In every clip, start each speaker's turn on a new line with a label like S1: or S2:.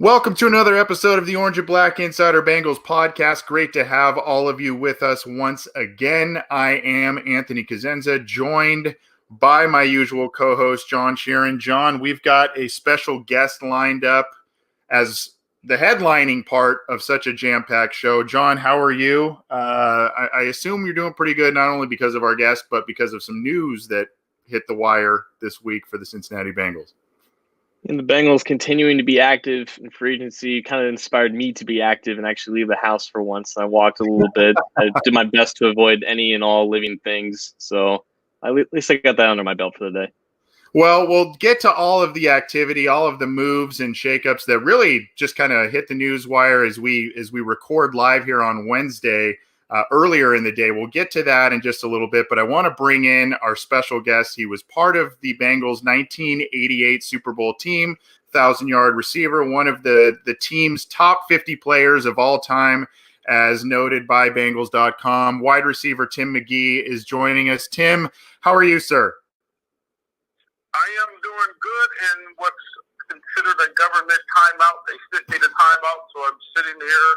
S1: Welcome to another episode of the Orange and Black Insider Bengals podcast. Great to have all of you with us once again. I am Anthony Cosenza, joined by my usual co-host, John Sheeran. John, we've got a special guest lined up as the headlining part of such a jam-packed show. John, how are you? I assume you're doing pretty good, not only because of our guest, but because of some news that hit the wire this week for the Cincinnati Bengals.
S2: And the Bengals continuing to be active in free agency kind of inspired me to be active and actually leave the house for once. I walked a little bit. I did my best to avoid any and all living things. So at least I got that under my belt for the day.
S1: Well, we'll get to all of the activity, all of the moves and shakeups that really just kind of hit the news wire as we record live here on Wednesday. Earlier in the day. We'll get to that in just a little bit, but I want to bring in our special guest. He was part of the Bengals 1988 Super Bowl team, 1,000-yard receiver, one of the team's top 50 players of all time, as noted by Bengals.com. Wide receiver Tim McGee is joining us. Tim, how are you, sir?
S3: I am doing good in what's considered a government timeout. They sent me the timeout, so I'm sitting here.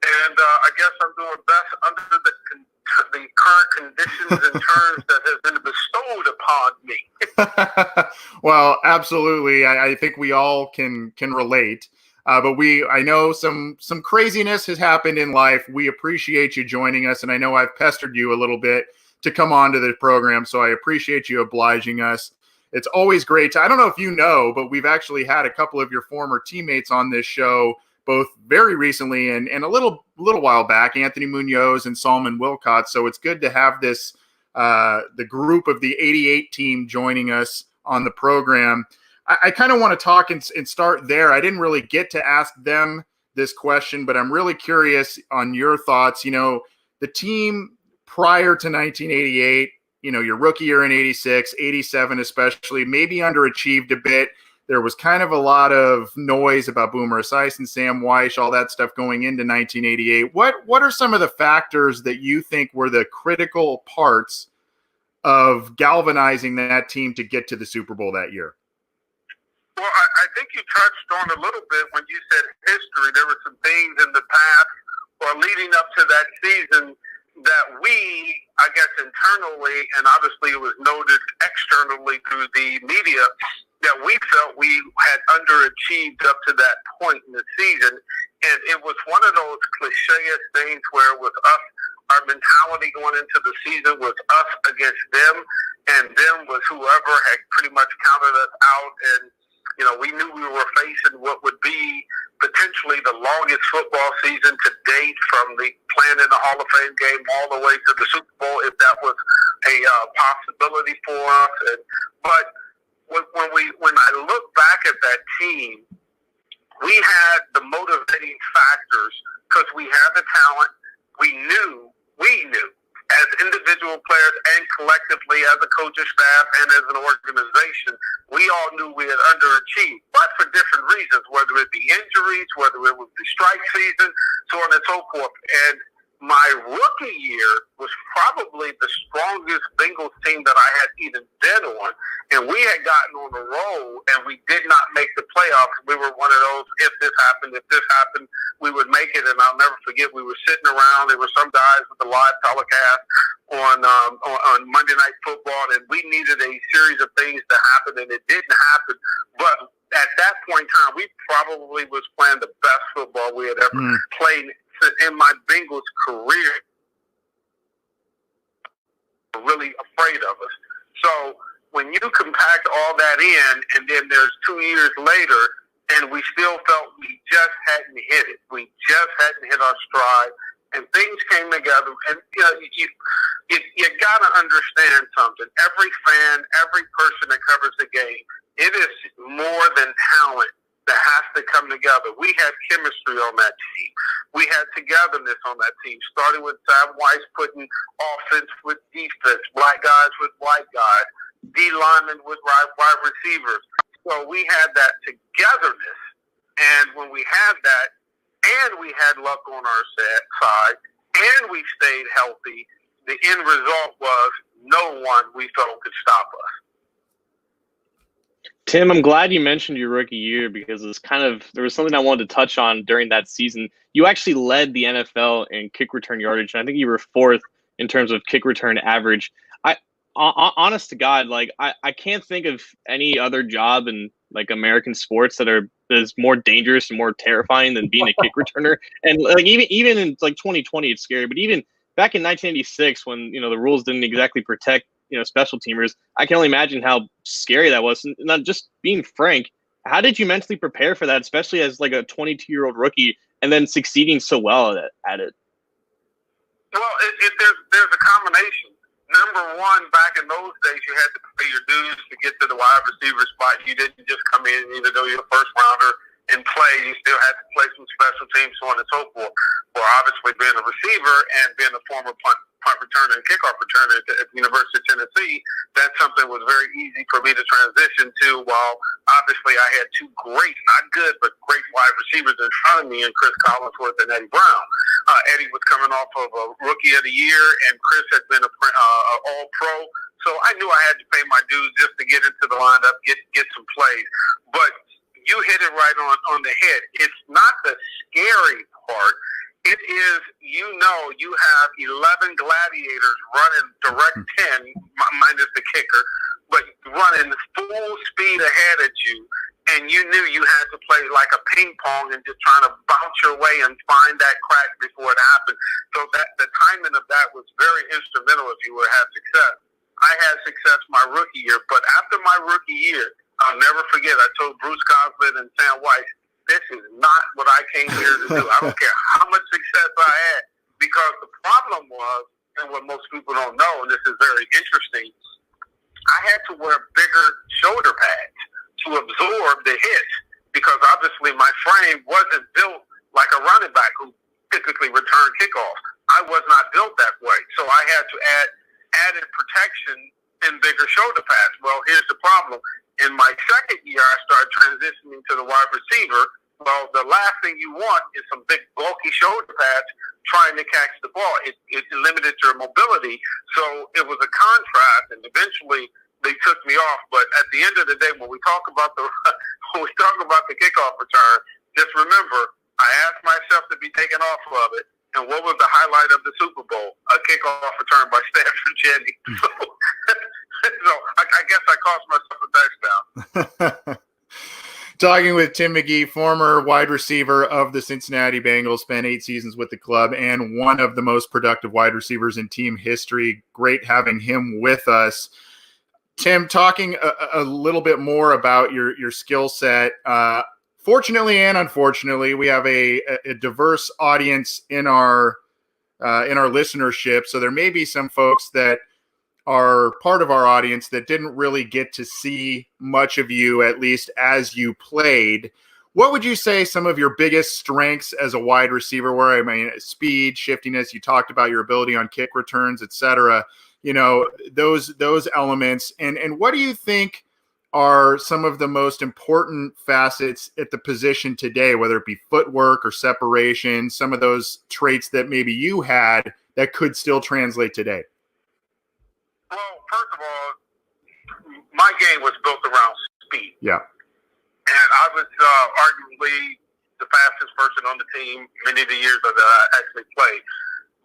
S3: And I guess I'm doing best under the current conditions and terms that have been bestowed upon me.
S1: Well, absolutely. I think we all can relate. But I know some craziness has happened in life. We appreciate you joining us. And I know I've pestered you a little bit to come on to the program. So I appreciate you obliging us. It's always great. I don't know if you know, but we've actually had a couple of your former teammates on this show, both very recently and a little while back, Anthony Munoz and Salman Wilcott. So it's good to have this, the group of the 88 team joining us on the program. I kind of want to talk and start there. I didn't really get to ask them this question, but I'm really curious on your thoughts. You know, the team prior to 1988, you know, your rookie year in 86, 87 especially, maybe underachieved a bit. There was kind of a lot of noise about Boomer Esiason, Sam Wyche, all that stuff going into 1988. What are some of the factors that you think were the critical parts of galvanizing that team to get to the Super Bowl that year?
S3: Well, I think you touched on a little bit when you said history. There were some things in the past or leading up to that season that we, I guess internally, and obviously it was noted externally through the media, that we felt we had underachieved up to that point in the season. And it was one of those cliche-ish things where with us, our mentality going into the season was us against them, and them was whoever had pretty much counted us out. And, you know, we knew we were facing what would be potentially the longest football season to date, from the playing in the Hall of Fame game all the way to the Super Bowl, if that was a possibility for us. But when I look back at that team, we had the motivating factors because we had the talent. We knew as individual players and collectively as a coaching staff and as an organization, we all knew we had underachieved, but for different reasons, whether it be injuries, whether it was the strike season, so on and so forth. And my rookie year was probably the strongest Bengals team that I had even been on, and we had gotten on a roll, and we did not make the playoffs. We were one of those, if this happened, we would make it. And I'll never forget, we were sitting around. There were some guys with the live telecast on Monday Night Football, and we needed a series of things to happen, and it didn't happen. But at that point in time, we probably was playing the best football we had ever played in my Bengals career. Really afraid of us. So when you compact all that in, and then there's 2 years later, and we still felt we just hadn't hit it. We just hadn't hit our stride, and things came together. And you know, you got to understand something. Every fan, every person that covers the game, it is more than talent that has to come together. We had chemistry on that team. We had togetherness on that team, starting with Sam Wyche putting offense with defense, black guys with white guys, D linemen with wide receivers. So we had that togetherness, and when we had that, and we had luck on our side, and we stayed healthy, the end result was no one we felt could stop us.
S2: Tim, I'm glad you mentioned your rookie year because there was something I wanted to touch on during that season. You actually led the NFL in kick return yardage, and I think you were fourth in terms of kick return average. Honest to God, like I can't think of any other job in like American sports that is more dangerous and more terrifying than being a kick returner. And like even in like 2020, it's scary. But even back in 1986, when the rules didn't exactly protect special teamers, I can only imagine how scary that was. And not just being frank, how did you mentally prepare for that, especially as like a 22-year-old rookie, and then succeeding so well at it?
S3: Well, there's a combination. Number one, back in those days, you had to pay your dues to get to the wide receiver spot. You didn't just come in, even though you're a first rounder, and play. You still had to play some special teams, so on and so forth. Well, obviously, being a receiver and being a former punt returner and kickoff returner at the University of Tennessee, that's something that was very easy for me to transition to. While obviously I had two great, not good, but great wide receivers in front of me, and Chris Collinsworth and Eddie Brown. Eddie was coming off of a Rookie of the Year, and Chris had been a All-Pro. So I knew I had to pay my dues just to get into the lineup, get some plays. But you hit it right on the head. It's not the scary part. It is, you have 11 gladiators running direct 10, minus the kicker, but running full speed ahead at you. And you knew you had to play like a ping pong and just trying to bounce your way and find that crack before it happened. So that the timing of that was very instrumental if you would have success. I had success my rookie year, but after my rookie year, I'll never forget, I told Bruce Coughlin and Sam Wyche, this is not what I came here to do. I don't care how much success I had, because the problem was, and what most people don't know, and this is very interesting, I had to wear bigger shoulder pads to absorb the hit, because obviously my frame wasn't built like a running back who typically returned kickoffs. I was not built that way, so I had to add added protection and bigger shoulder pads. Well, here's the problem. In my second year, I started transitioning to the wide receiver. Well, the last thing you want is some big, bulky shoulder pads trying to catch the ball. It limited your mobility, so it was a contrast, and eventually they took me off. But at the end of the day, when we talk about the kickoff return, just remember, I asked myself to be taken off of it. And what was the highlight of the Super Bowl? A kickoff return by Stanford Jennings. So I guess I cost myself a touchdown.
S1: Talking with Tim McGee, former wide receiver of the Cincinnati Bengals, spent 8 seasons with the club, and one of the most productive wide receivers in team history. Great having him with us. Tim, talking a little bit more about your skill set. Fortunately and unfortunately, we have a diverse audience in our listenership. So there may be some folks that are part of our audience that didn't really get to see much of you, at least as you played. What would you say some of your biggest strengths as a wide receiver were? I mean, speed, shiftiness, you talked about your ability on kick returns, et cetera. Those elements. And what do you think are some of the most important facets at the position today, whether it be footwork or separation, some of those traits that maybe you had that could still translate today?
S3: Well, first of all, my game was built around speed.
S1: Yeah.
S3: And I was arguably the fastest person on the team many of the years that I actually played.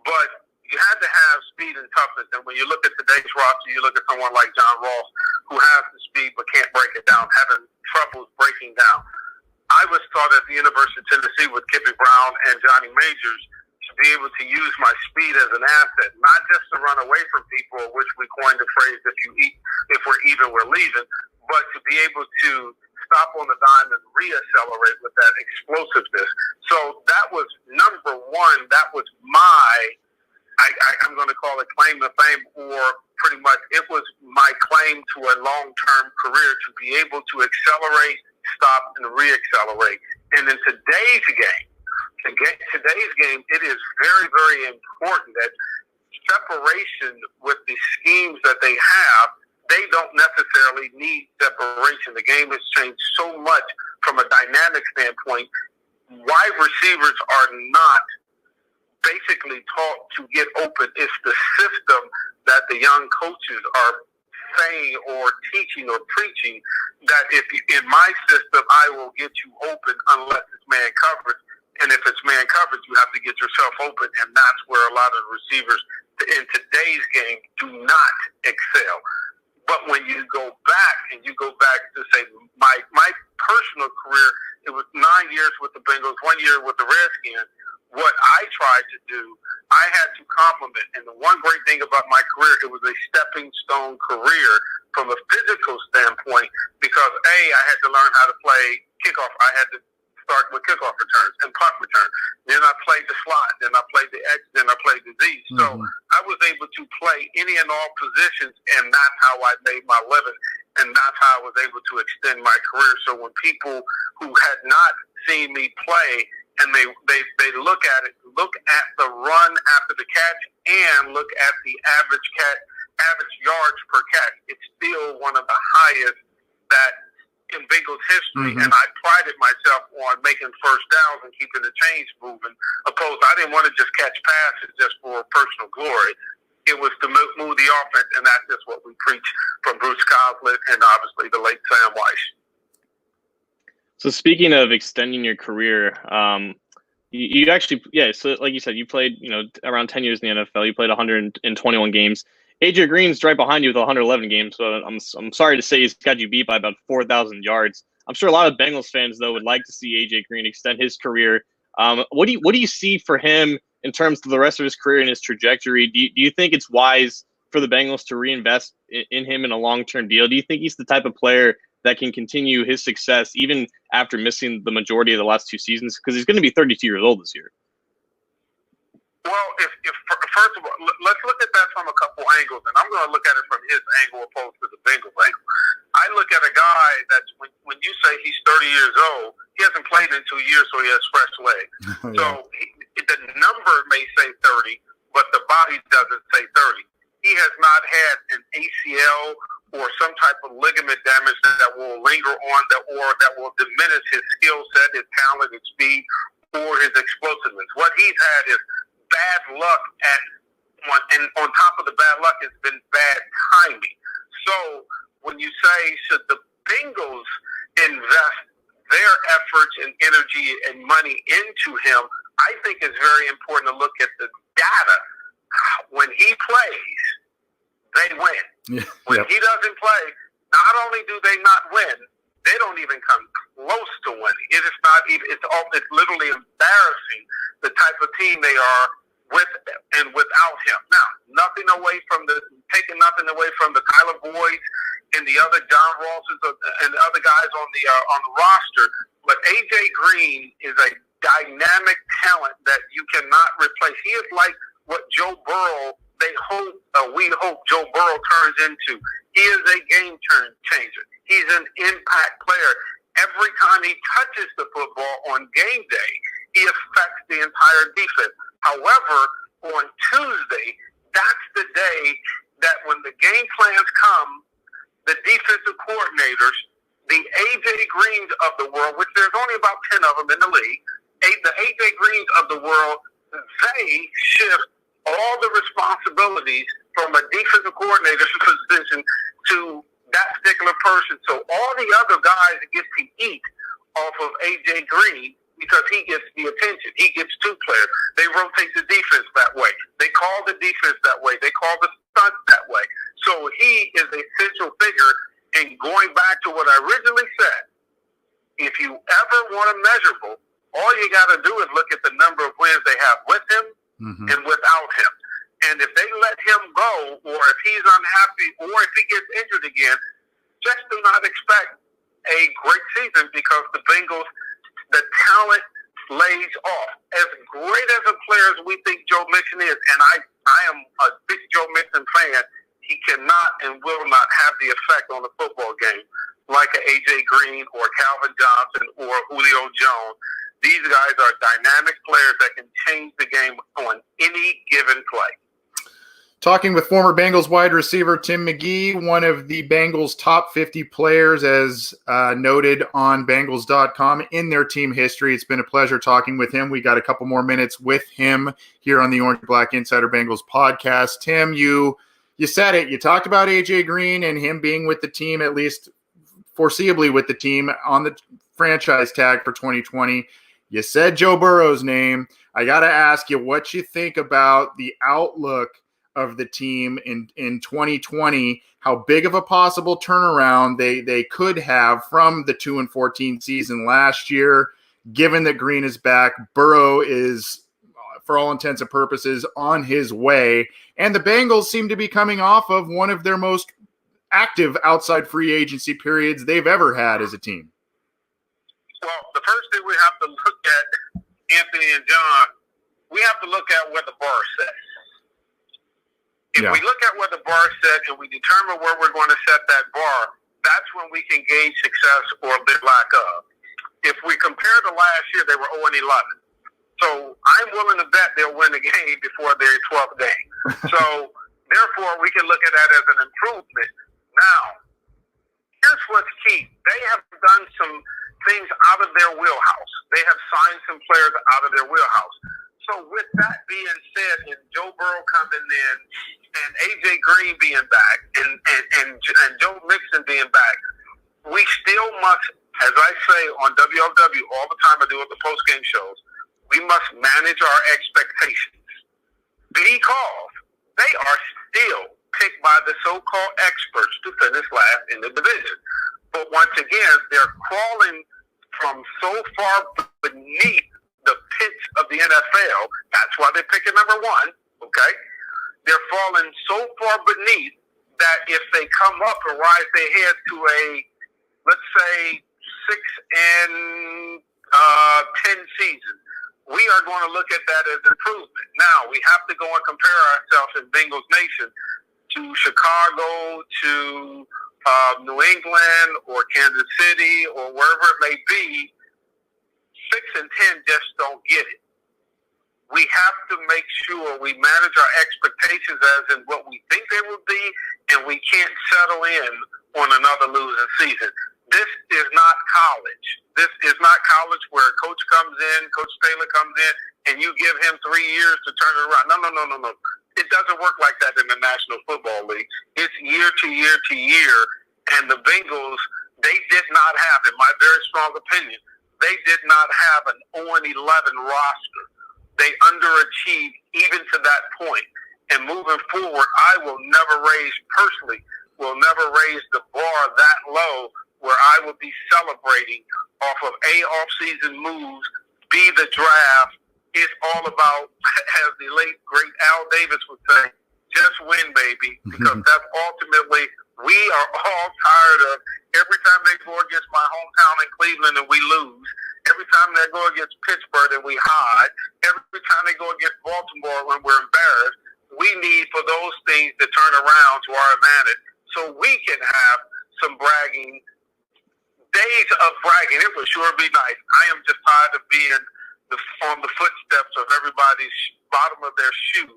S3: But you had to have speed and toughness. And when you look at today's roster, you look at someone like John Ross, who has the speed but can't break it down, having troubles breaking down. I was taught at the University of Tennessee with Kippy Brown and Johnny Majors to be able to use my speed as an asset, not just to run away from people, which we coined the phrase, if we're even, we're leaving, but to be able to stop on the dime and re-accelerate with that explosiveness. So that was number one. That was I'm going to call it claim to fame, or pretty much it was my claim to a long-term career, to be able to accelerate, stop, and re-accelerate. And in today's game, it is very, very important that separation with the schemes that they have, they don't necessarily need separation. The game has changed so much from a dynamic standpoint. Wide receivers are not basically taught to get open. It's the system that the young coaches are saying or teaching or preaching that if in my system I will get you open unless it's man coverage, and if it's man coverage you have to get yourself open, and that's where a lot of receivers in today's game do not excel. But when you go back to say my personal career, it was 9 years with the Bengals, 1 year with the Redskins. What I tried to do, I had to complement. And the one great thing about my career, it was a stepping stone career from a physical standpoint because, A, I had to learn how to play kickoff. I had to start with kickoff returns and punt returns. Then I played the slot. Then I played the X. Then I played the Z. So I was able to play any and all positions, and that's how I made my living. And that's how I was able to extend my career. So when people who had not seen me play and they look at it, look at the run after the catch and look at the average yards per catch, it's still one of the highest that in Bengals history, and I prided myself on making first downs and keeping the chains moving. I didn't want to just catch passes just for personal glory. It was to move the offense, and that's just what we preach from Bruce Coslett and obviously the late Sam Wyche.
S2: So speaking of extending your career, you actually, so like you said, you played, around 10 years in the NFL. You played 121 games. AJ Green's right behind you with 111 games, so I'm sorry to say he's got you beat by about 4,000 yards. I'm sure a lot of Bengals fans, though, would like to see AJ Green extend his career. What do you see for him in terms of the rest of his career and his trajectory? Do you think it's wise for the Bengals to reinvest in him in a long-term deal? Do you think he's the type of player that can continue his success even after missing the majority of the last two seasons? Because he's going to be 32 years old this year.
S3: Well, if first of all, let's look at that from a couple angles, and I'm going to look at it from his angle opposed to the Bengals angle. I look at a guy that's, when you say he's 30 years old, he hasn't played in 2 years, so he has fresh legs. So the number may say 30, but the body doesn't say 30. He has not had an ACL or some type of ligament damage that will linger on, that will diminish his skill set, his talent, his speed, or his explosiveness. What he's had is bad luck and on top of the bad luck, it's been bad timing. So when you say, should the Bengals invest their efforts and energy and money into him, I think it's very important to look at the data. When he plays, they win. When he doesn't play, not only do they not win, they don't even come close to winning. It is not even. It's literally embarrassing the type of team they are with and without him. Now, taking nothing away from the Tyler Boyds and the other John Rosses and the other guys on the roster, but AJ Green is a dynamic talent that you cannot replace. He is like what Joe Burrow. We hope Joe Burrow turns into. He is a game changer. He's an impact player. Every time he touches the football on game day, he affects the entire defense. However, on Tuesday, that's the day that when the game plans come, the defensive coordinators, the A.J. Greens of the world, which there's only about 10 of them in the league, the A.J. Greens of the world, they shift all the responsibilities from a defensive coordinator's position to that particular person. So all the other guys get to eat off of A.J. Green because he gets the attention. He gets two players. They rotate the defense that way. They call the defense that way. They call the stunts that way. So he is a central figure. And going back to what I originally said, if you ever want a measurable, all you got to do is look at the number of wins they have with him and without him. And if they let him go, or if he's unhappy, or if he gets injured again, just do not expect a great season because the Bengals, the talent lays off. As great as a player as we think Joe Mixon is, and I am a big Joe Mixon fan, he cannot and will not have the effect on the football game like an A.J. Green or Calvin Johnson or Julio Jones. These guys are dynamic players that can change the game on any given play.
S1: Talking with former Bengals wide receiver Tim McGee, one of the Bengals' top 50 players, as noted on Bengals.com in their team history. It's been a pleasure talking with him. We got a couple more minutes with him here on the Orange Black Insider Bengals podcast. Tim, you You said it. You talked about AJ Green and him being with the team, at least foreseeably with the team on the franchise tag for 2020. You said Joe Burrow's name. I got to ask you what you think about the outlook of the team in 2020, how big of a possible turnaround they could have from the 2-14 season last year, given that Green is back. Burrow is, for all intents and purposes, on his way, and the Bengals seem to be coming off of one of their most active outside free agency periods they've ever had as a team.
S3: Well, the first thing we have to look at, Anthony and John, we have to look at where the bar sets. If we look at where the bar sets and we determine where we're going to set that bar, that's when we can gauge success or a bit lack of. If we compare to last year, they were 0-11. So I'm willing to bet they'll win a game before their 12th game. So therefore, we can look at that as an improvement. Now, here's what's key. They have done some things out of their wheelhouse. They have signed some players out of their wheelhouse. So with that being said, and Joe Burrow coming in, and AJ Green being back, and Joe Mixon being back, we still must, as I say on WLW all the time, I do at the post-game shows, we must manage our expectations because they are still picked by the so-called experts to finish last in the division. But once again, they're crawling from so far beneath the pits of the NFL. That's why they're picking number one, okay? They're falling so far beneath that if they come up and rise their head to a, let's say, 6-10 season, we are going to look at that as improvement. Now, we have to go and compare ourselves in Bengals Nation to Chicago, to New England, or Kansas City, or wherever it may be. 6 and 10 just don't get it. We have to make sure we manage our expectations as in what we think they will be, and we can't settle in on another losing season. This is not college. This is not college where a coach comes in, Coach Taylor comes in, and you give him 3 years to turn it around. No. It doesn't work like that in the National Football League. It's year to year to year, and the Bengals, they did not have, in my very strong opinion, they did not have an 0-11 roster. They underachieved even to that point. And moving forward, I will never raise the bar that low where I will be celebrating off of A, off-season moves, B, the draft. It's all about, as the late, great Al Davis would say, just win, baby, because that's ultimately, we are all tired of every time they go against my hometown in Cleveland and we lose, every time they go against Pittsburgh and we hide, every time they go against Baltimore when we're embarrassed. We need for those things to turn around to our advantage so we can have some bragging, days of bragging. It would sure be nice. I am just tired of being on the footsteps of everybody's bottom of their shoe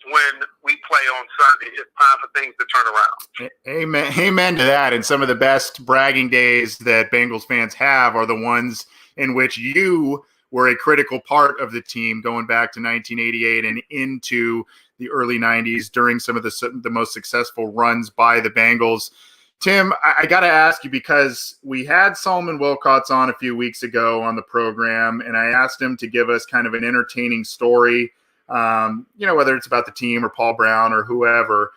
S3: when we play on Sunday. It's time for things to turn around.
S1: Amen to that. And some of the best bragging days that Bengals fans have are the ones in which you were a critical part of the team going back to 1988 and into the early 90s during some of the most successful runs by the Bengals. Tim, I got to ask you, because we had Solomon Wilcots on a few weeks ago on the program, and I asked him to give us kind of an entertaining story, whether it's about the team or Paul Brown or whoever.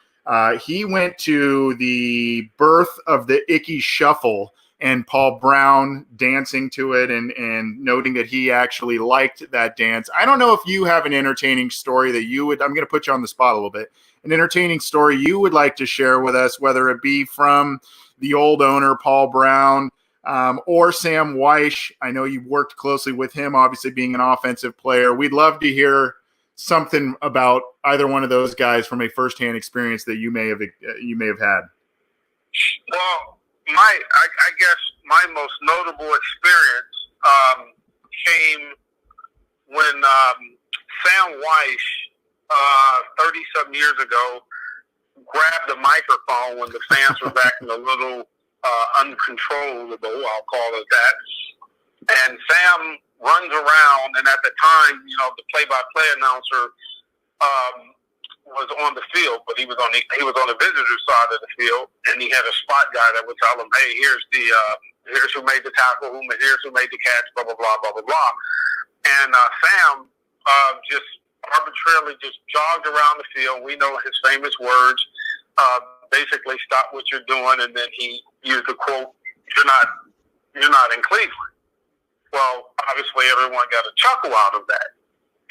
S1: He went to the birth of the Icky Shuffle and Paul Brown dancing to it and noting that he actually liked that dance. I don't know if you have an entertaining story that you would – I'm going to put you on the spot a little bit. An entertaining story you would like to share with us, whether it be from the old owner, Paul Brown, or Sam Wyche. I know you worked closely with him, obviously being an offensive player. We'd love to hear something about either one of those guys from a firsthand experience that you may have had.
S3: Well, I guess my most notable experience came when Sam Wyche, 30-some years ago, grabbed the microphone when the fans were acting a little uncontrollable, I'll call it that. And Sam runs around, and at the time, the play-by-play announcer was on the field, but he was on the visitor side of the field, and he had a spot guy that would tell him, "Hey, here's who made the tackle, here's who made the catch, blah blah blah blah blah blah." And Sam just arbitrarily just jogged around the field. We know his famous words, basically, "Stop what you're doing," and then he used the quote, "You're not in Cleveland." Well, obviously, everyone got a chuckle out of that,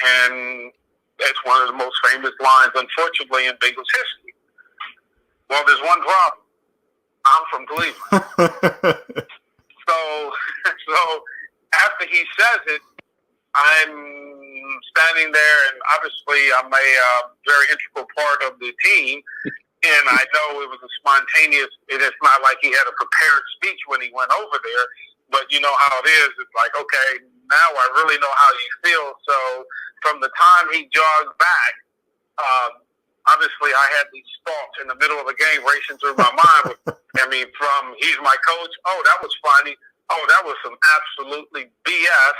S3: and it's one of the most famous lines, unfortunately, in Bengals history. Well, there's one problem. I'm from Cleveland. So after he says it, I'm standing there, and obviously I'm a very integral part of the team, and I know it was a spontaneous, it's not like he had a prepared speech when he went over there, but you know how it is. It's like, okay, now I really know how you feel. So from the time he jogged back, obviously I had these thoughts in the middle of the game racing through my mind. From he's my coach, oh, that was funny. Oh, that was some absolutely BS.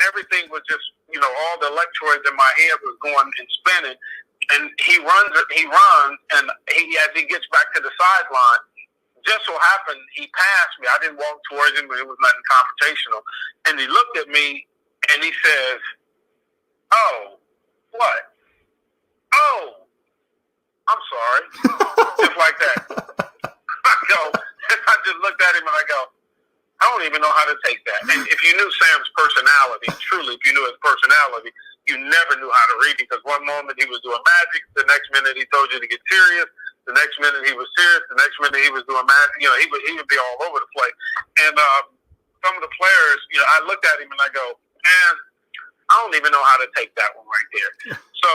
S3: Everything was just, all the electrodes in my head was going and spinning. And he runs, and as he gets back to the sideline, just so happened he passed me. I didn't walk towards him, but it was nothing confrontational. And he looked at me, and he says, "Oh, what? Oh, I'm sorry." Just like that. I just looked at him and I go, I don't even know how to take that. And if you knew Sam's personality, truly, if you knew his personality, you never knew how to read him, because one moment he was doing magic, the next minute he told you to get serious, the next minute he was serious, the next minute he was doing magic. He would be all over the place. And some of the players, I looked at him and I go, man, I don't even know how to take that one right there. So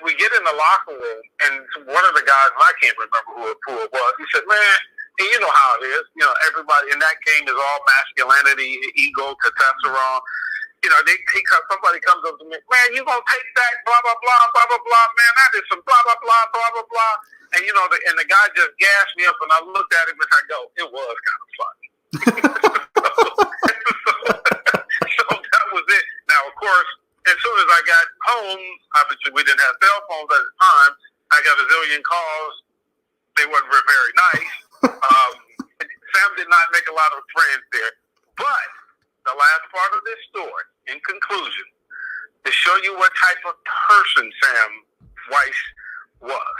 S3: we get in the locker room, and one of the guys, and I can't remember who it was, he said, man, you know how it is. Everybody in that game is all masculinity, ego, testosterone. Somebody comes up to me, man, you gonna take that, blah, blah, blah, blah, blah, blah, man, that is some blah, blah, blah, blah, blah, blah. And, and the guy just gassed me up, and I looked at him and I go, it was kind of funny. So that was it. Now, of course, as soon as I got home, obviously we didn't have cell phones at the time, I got a zillion calls. They weren't very nice. Sam did not make a lot of friends there. But the last part of this story, in conclusion, to show you what type of person Sam Wyche was.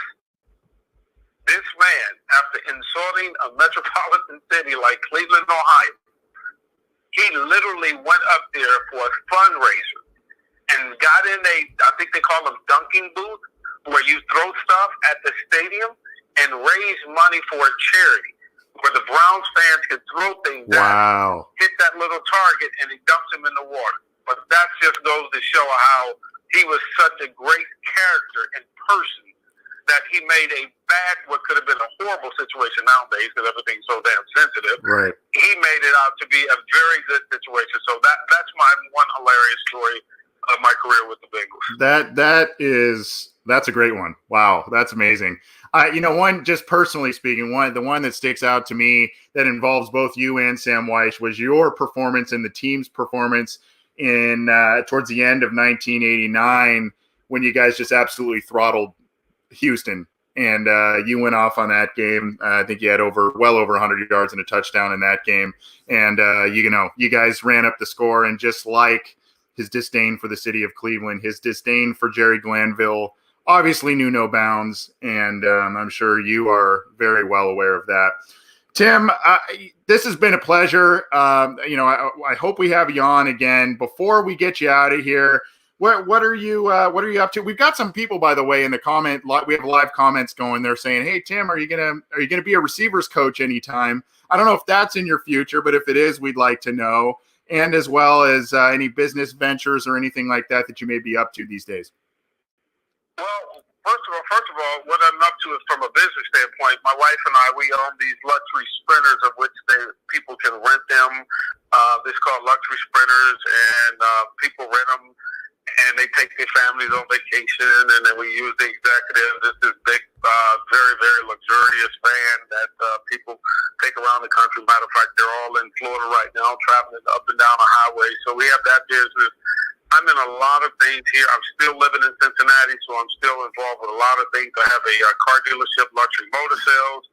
S3: This man, after insulting a metropolitan city like Cleveland, Ohio, he literally went up there for a fundraiser and got in I think they call them dunking booth, where you throw stuff at the stadium, and raise money for a charity where the Browns fans could throw things at, hit that little target, and he dumps him in the water. But that just goes to show how he was such a great character and person that he made what could have been a horrible situation nowadays because everything's so damn sensitive. Right. He made it out to be a very good situation. So that's my one hilarious story of my career with the Bengals. That's a great one. Wow, that's amazing. One, just personally speaking, the one that sticks out to me that involves both you and Sam Wyche was your performance and the team's performance in towards the end of 1989 when you guys just absolutely throttled Houston, and you went off on that game. I think you had well over 100 yards and a touchdown in that game, and you guys ran up the score, and just like his disdain for the city of Cleveland, his disdain for Jerry Glanville obviously knew no bounds, and I'm sure you are very well aware of that. Tim, this has been a pleasure. I hope we have you on again. Before we get you out of here, what are you up to? We've got some people, by the way, in the comment. We have live comments going. They're saying, "Hey, Tim, are you gonna be a receivers coach anytime?" I don't know if that's in your future, but if it is, we'd like to know. And as well as any business ventures or anything like that you may be up to these days. Well, first of all, what I'm up to is from a business standpoint. My wife and I, we own these luxury sprinters, of which people can rent them. This is called luxury sprinters, and people rent them, and they take their families on vacation, and then we use the executives. This big, very, very luxurious van that people take around the country. Matter of fact, they're all in Florida right now, traveling up and down the highway. So we have that business. I'm in a lot of things here. I'm still living in Cincinnati, so I'm still involved with a lot of things. I have a car dealership, luxury motor sales,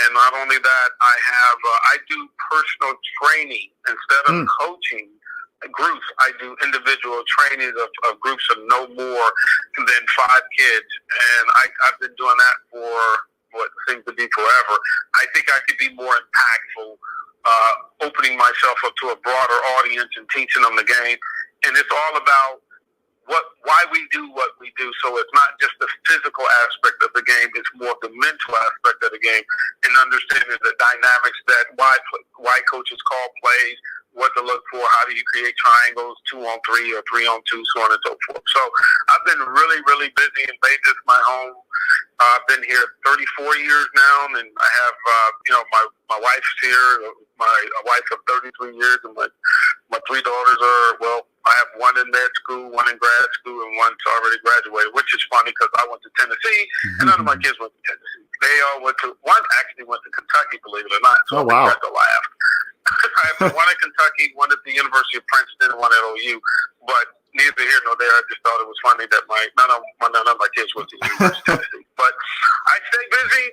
S3: and not only that, I do personal training instead of coaching groups. I do individual training of groups of no more than 5 kids, and I've been doing that for what seems to be forever. I think I could be more impactful, opening myself up to a broader audience and teaching them the game. And it's all about why we do what we do. So it's not just the physical aspect of the game; it's more the mental aspect of the game, and understanding the dynamics that why coaches call plays, what to look for, how do you create triangles, 2-on-3 or 3-on-2, so on and so forth. So I've been really, really busy and made this my home. I've been here 34 years now, and I have, my wife's here. My wife of 33 years, and my 3 daughters are, I have one in med school, one in grad school, and one's already graduated, which is funny because I went to Tennessee, and none of my kids went to Tennessee. They all one actually went to Kentucky, believe it or not, so I had to laugh. I have one at Kentucky, one at the University of Princeton, and one at OU, but neither here nor there. I just thought it was funny that none of my kids went to the University of Tennessee. But I stay busy,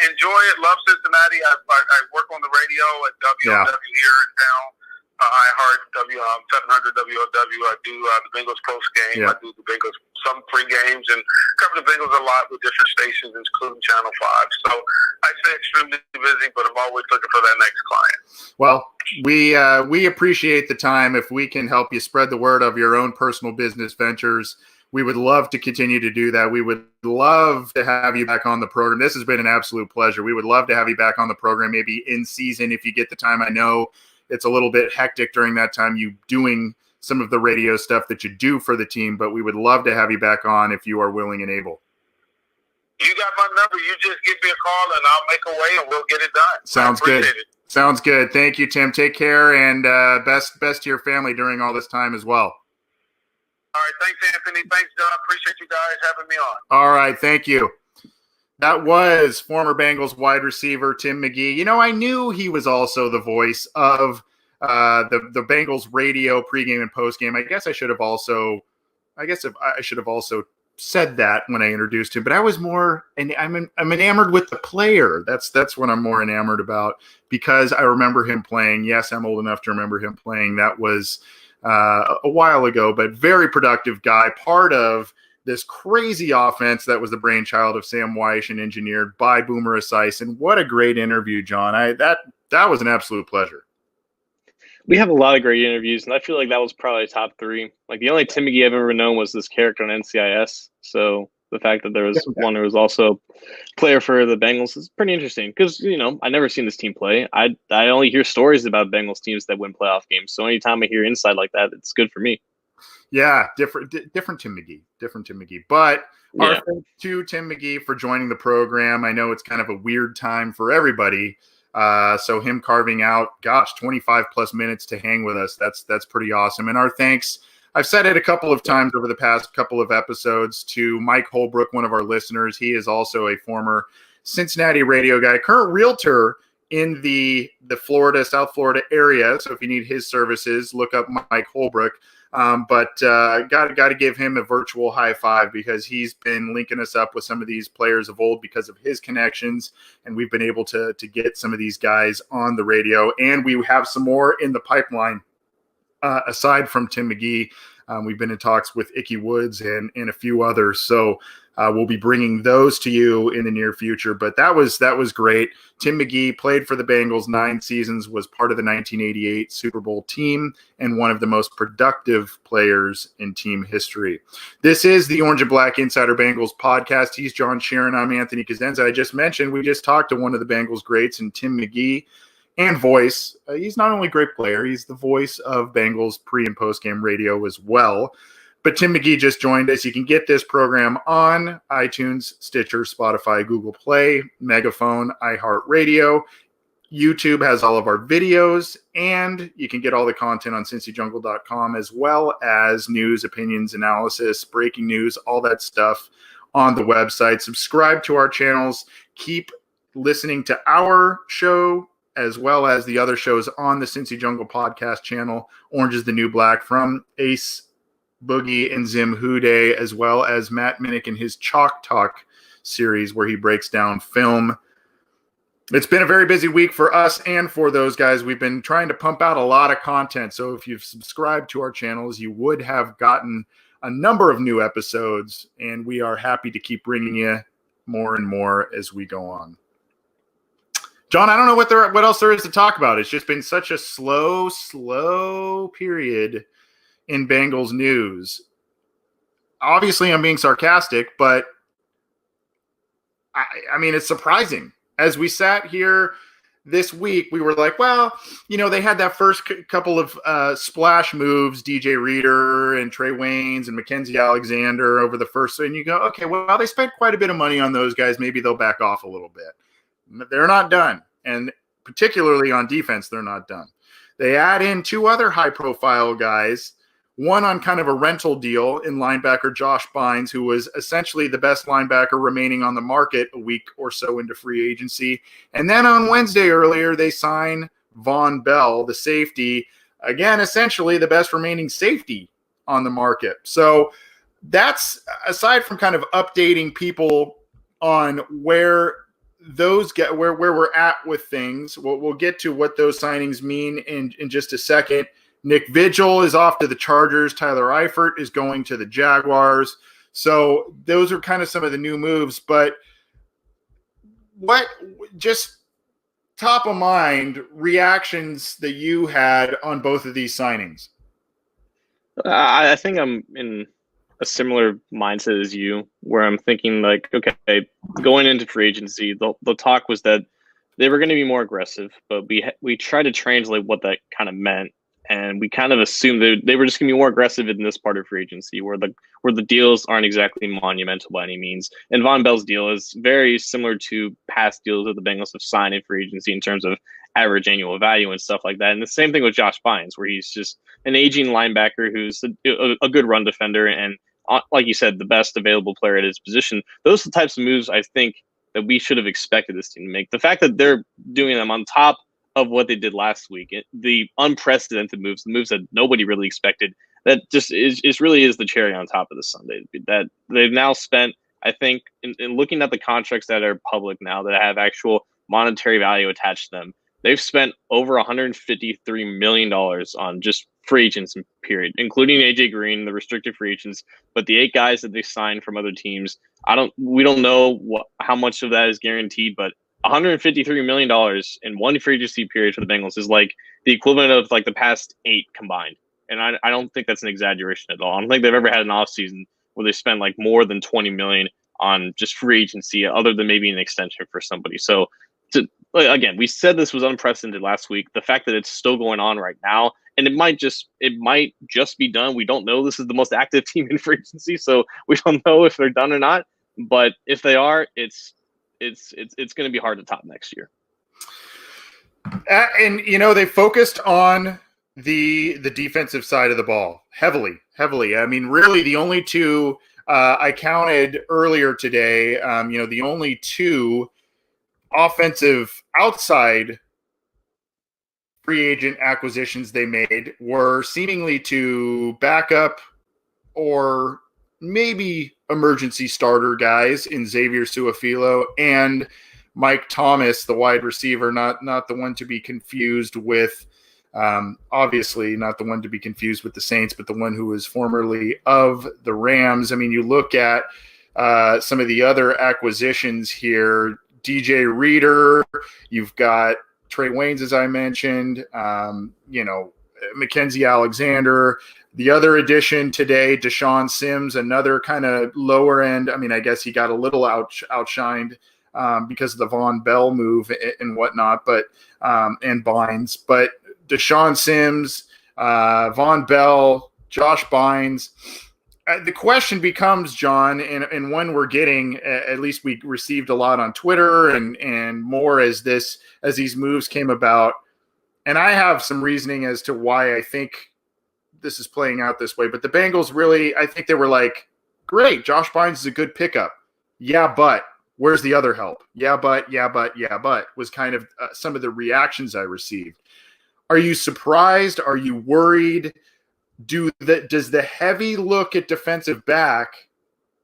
S3: enjoy it, love Cincinnati. I work on the radio at WOW here in town. I heart 700 WOW. I do the Bengals post game. I do the Bengals some pre games and cover the Bengals a lot with different stations, including Channel 5. So I stay extremely busy, but I'm always looking for that next client.
S1: Well, we appreciate the time. If we can help you spread the word of your own personal business ventures, we would love to continue to do that. We would love to have you back on the program. This has been an absolute pleasure. We would love to have you back on the program, maybe in season if you get the time. I know it's a little bit hectic during that time, you doing some of the radio stuff that you do for the team, but we would love to have you back on if you are willing and able.
S3: You got my number. You just give me a call and I'll make a way and we'll get it done.
S1: Sounds good. Sounds good. Thank you, Tim. Take care, and best to your family during all this time as well.
S3: All right. Thanks, Anthony. Thanks, John. Appreciate you guys having me on.
S1: All right. Thank you. That was former Bengals wide receiver Tim McGee. You know, I knew he was also the voice of the Bengals radio pregame and postgame. I guess I should have also said that when I introduced him. But I was more, and I'm enamored with the player. That's what I'm more enamored about, because I remember him playing. Yes, I'm old enough to remember him playing. That was a while ago, but very productive guy. Part of this crazy offense that was the brainchild of Sam Wyche and engineered by Boomer Esiason. What a great interview, John. That was an absolute pleasure.
S2: We have a lot of great interviews, and I feel like that was probably top 3. Like, the only Tim McGee I've ever known was this character on NCIS. So the fact that there was one who was also player for the Bengals is pretty interesting, because, I never seen this team play. I only hear stories about Bengals teams that win playoff games. So anytime I hear inside like that, it's good for me. Yeah,
S1: different Tim McGee. But our thanks to Tim McGee for joining the program. I know it's kind of a weird time for everybody. So him carving out, 25 plus minutes to hang with us, that's pretty awesome. And our thanks, I've said it a couple of times over the past couple of episodes, to Mike Holbrook, one of our listeners. He is also a former Cincinnati radio guy, current realtor in the South Florida area. So if you need his services, look up Mike Holbrook. But got to give him a virtual high five, because he's been linking us up with some of these players of old because of his connections, and we've been able to get some of these guys on the radio, and we have some more in the pipeline aside from Tim McGee. We've been in talks with Icky Woods and a few others, so we'll be bringing those to you in the near future. But that was great. Tim McGee played for the Bengals 9 seasons, was part of the 1988 Super Bowl team, and one of the most productive players in team history. This is the Orange and Black Insider Bengals podcast. He's John Sheeran. I'm Anthony Cosenza. I just mentioned we just talked to one of the Bengals greats, and Tim McGee, and voice. He's not only a great player, he's the voice of Bengals pre- and post-game radio as well. But Tim McGee just joined us. You can get this program on iTunes, Stitcher, Spotify, Google Play, Megaphone, iHeartRadio. YouTube has all of our videos, and you can get all the content on cincyjungle.com, as well as news, opinions, analysis, breaking news, all that stuff on the website. Subscribe to our channels. Keep listening to our show, as well as the other shows on the Cincy Jungle podcast channel. Orange is the New Black, from Ace Boogie and Zim Hude, as well as Matt Minnick in his Chalk Talk series where he breaks down film. It's been a very busy week for us and for those guys. We've been trying to pump out a lot of content. So if you've subscribed to our channels, you would have gotten a number of new episodes, and we are happy to keep bringing you more and more as we go on. John, I don't know what else there is to talk about. It's just been such a slow period in Bengals news. Obviously, I'm being sarcastic, but I mean, it's surprising. As we sat here this week, we were like, well, they had that first couple of splash moves, DJ Reader and Trey Waynes and Mackenzie Alexander over the first. And you go, okay, well, they spent quite a bit of money on those guys. Maybe they'll back off a little bit. They're not done. And particularly on defense, they're not done. They add in two other high-profile guys, one on kind of a rental deal in linebacker Josh Bynes, who was essentially the best linebacker remaining on the market a week or so into free agency. And then on Wednesday earlier, they sign Vonn Bell, the safety, again, essentially the best remaining safety on the market. So that's, aside from kind of updating people on where we're at with things, we'll get to what those signings mean in just a second. Nick Vigil is off to the Chargers. Tyler Eifert is going to the Jaguars. So those are kind of some of the new moves. But what, just top of mind, reactions that you had on both of these signings?
S2: I think I'm in a similar mindset as you, where I'm thinking like, okay, going into free agency, the talk was that they were going to be more aggressive, but we tried to translate what that kind of meant. And we kind of assumed that they were just going to be more aggressive in this part of free agency, where the deals aren't exactly monumental by any means. And Vonn Bell's deal is very similar to past deals that the Bengals have signed in free agency in terms of average annual value and stuff like that. And the same thing with Josh Bynes, where he's just an aging linebacker who's a good run defender and, like you said, the best available player at his position. Those are the types of moves I think that we should have expected this team to make. The fact that they're doing them on top of what they did last week, the unprecedented moves, the moves that nobody really expected, that just is really the cherry on top of the sundae. That they've now spent, I think, in looking at the contracts that are public now, that have actual monetary value attached to them, they've spent over $153 million on just free agents, period, including AJ Green, the restricted free agents. But the 8 guys that they signed from other teams, we don't know how much of that is guaranteed, but $153 million in one free agency period for the Bengals is like the equivalent of like the past 8 combined. And I don't think that's an exaggeration at all. I don't think they've ever had an offseason where they spent like more than $20 million on just free agency, other than maybe an extension for somebody. So again, we said this was unprecedented last week. The fact that it's still going on right now, and it might just be done. We don't know. This is the most active team in free agency, so we don't know if they're done or not. But if they are, it's going to be hard to top next year.
S1: And they focused on the defensive side of the ball heavily. I mean, really, the only two I counted earlier today. The only two offensive outside free agent acquisitions they made were seemingly to back up or maybe emergency starter guys in Xavier Su'a-Filo and Mike Thomas, the wide receiver, not the one to be confused with, obviously not the one to be confused with the Saints, but the one who was formerly of the Rams. I mean, you look at some of the other acquisitions here, DJ Reader, you've got Trey Waynes, as I mentioned, Mackenzie Alexander. The other addition today, Deshaun Sims, another kind of lower end. I mean, I guess he got a little outshined because of the Vonn Bell move and whatnot, but and Bynes. But Deshaun Sims, Vonn Bell, Josh Bynes. The question becomes, John, and one we're getting, at least we received a lot on Twitter and more as these moves came about. And I have some reasoning as to why I think this is playing out this way. But the Bengals really, I think they were like, great, Josh Bynes is a good pickup. Yeah, but where's the other help? Yeah, but was kind of some of the reactions I received. Are you surprised? Are you worried? does the heavy look at defensive back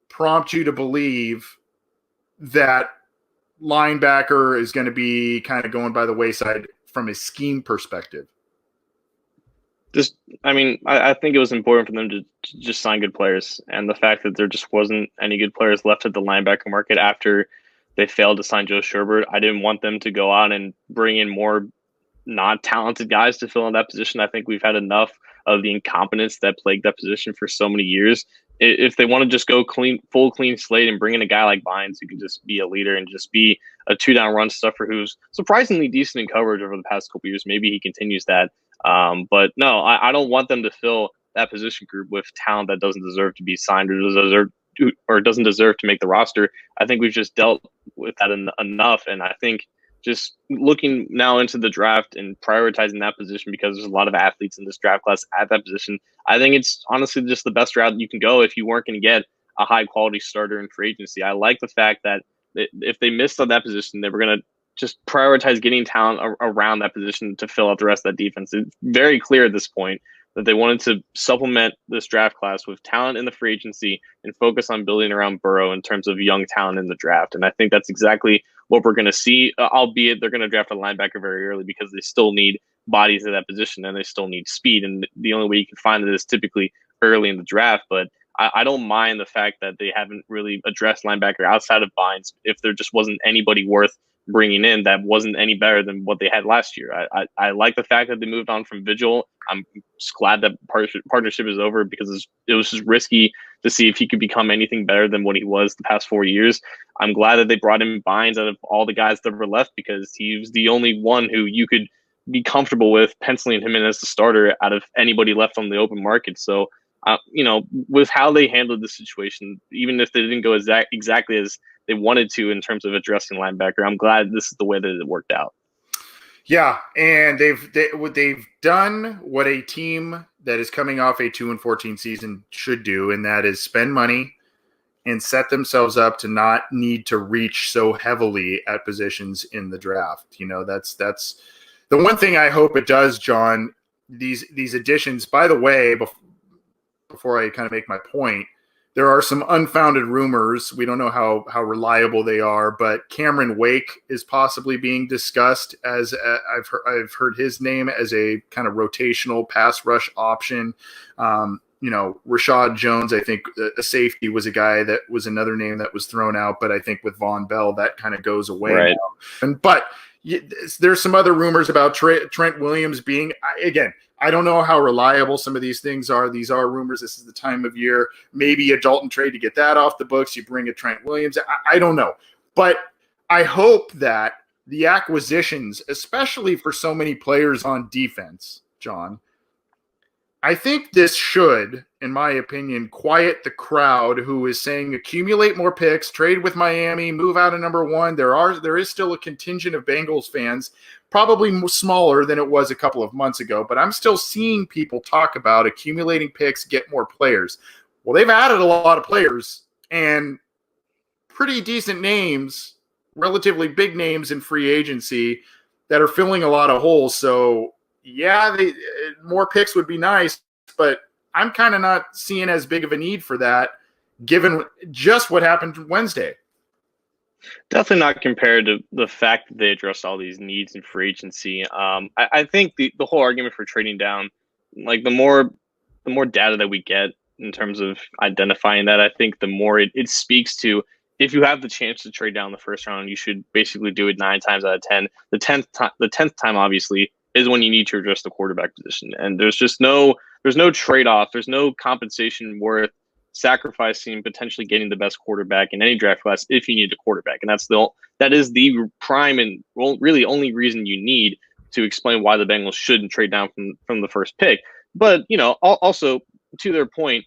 S1: prompt you to believe that linebacker is going to be kind of going by the wayside from a scheme perspective?
S2: I think it was important for them to just sign good players, and the fact that there just wasn't any good players left at the linebacker market after they failed to sign Joe Sherbert. I didn't want them to go out and bring in more not talented guys to fill in that position. I think we've had enough of the incompetence that plagued that position for so many years. If they want to just go full clean slate and bring in a guy like Bynes who can just be a leader and just be a 2-down run stuffer who's surprisingly decent in coverage over the past couple years, maybe he continues that. But no, I don't want them to fill that position group with talent that doesn't deserve to be signed or doesn't deserve to make the roster. I think we've just dealt with that enough. And I think just looking now into the draft and prioritizing that position, because there's a lot of athletes in this draft class at that position, I think it's honestly just the best route you can go if you weren't going to get a high quality starter in free agency. I like the fact that if they missed on that position, they were going to just prioritize getting talent around that position to fill out the rest of that defense. It's very clear at this point that they wanted to supplement this draft class with talent in the free agency and focus on building around Burrow in terms of young talent in the draft. And I think that's exactly what we're going to see, albeit they're going to draft a linebacker very early because they still need bodies at that position and they still need speed. And the only way you can find it is typically early in the draft. But I don't mind the fact that they haven't really addressed linebacker outside of Bynes if there just wasn't anybody worth bringing in that wasn't any better than what they had last year. I like the fact that they moved on from Vigil. I'm just glad that partnership is over because it was just risky to see if he could become anything better than what he was the past 4 years. I'm glad that they brought in Bynes out of all the guys that were left because he was the only one who you could be comfortable with penciling him in as the starter out of anybody left on the open market. So, with how they handled the situation, even if they didn't go exactly as they wanted to in terms of addressing linebacker, I'm glad this is the way that it worked out.
S1: Yeah, and they've done what a team that is coming off a 2-14 season should do, and that is spend money and set themselves up to not need to reach so heavily at positions in the draft. That's the one thing I hope it does, John. These additions, by the way, before I kind of make my point, there are some unfounded rumors. We don't know how reliable they are, but Cameron Wake is possibly being discussed as I've heard his name as a kind of rotational pass rush option. Rashad Jones, I think a safety was a guy that was another name that was thrown out, but I think with Vonn Bell, that kind of goes away
S2: right
S1: now. But there's some other rumors about Trent Williams being, again, I don't know how reliable some of these things are. These are rumors. This is the time of year. Maybe a Dalton trade to get that off the books. You bring a Trent Williams. I don't know. But I hope that the acquisitions, especially for so many players on defense, John, I think this should, in my opinion, quiet the crowd who is saying accumulate more picks, trade with Miami, move out of number one. There is still a contingent of Bengals fans, probably smaller than it was a couple of months ago, but I'm still seeing people talk about accumulating picks, get more players. Well, they've added a lot of players and pretty decent names, relatively big names in free agency that are filling a lot of holes. So yeah, more picks would be nice, but I'm kind of not seeing as big of a need for that given just what happened Wednesday.
S2: Definitely not compared to the fact that they addressed all these needs in free agency. I think the whole argument for trading down, like the more data that we get in terms of identifying that, I think the more it speaks to if you have the chance to trade down the first round, you should basically do it 9 times out of 10. The 10th time, obviously, is when you need to address the quarterback position. And there's no trade-off. There's no compensation worth sacrificing potentially getting the best quarterback in any draft class if you need a quarterback. And that is the prime and really only reason you need to explain why the Bengals shouldn't trade down from the first pick. But, also to their point,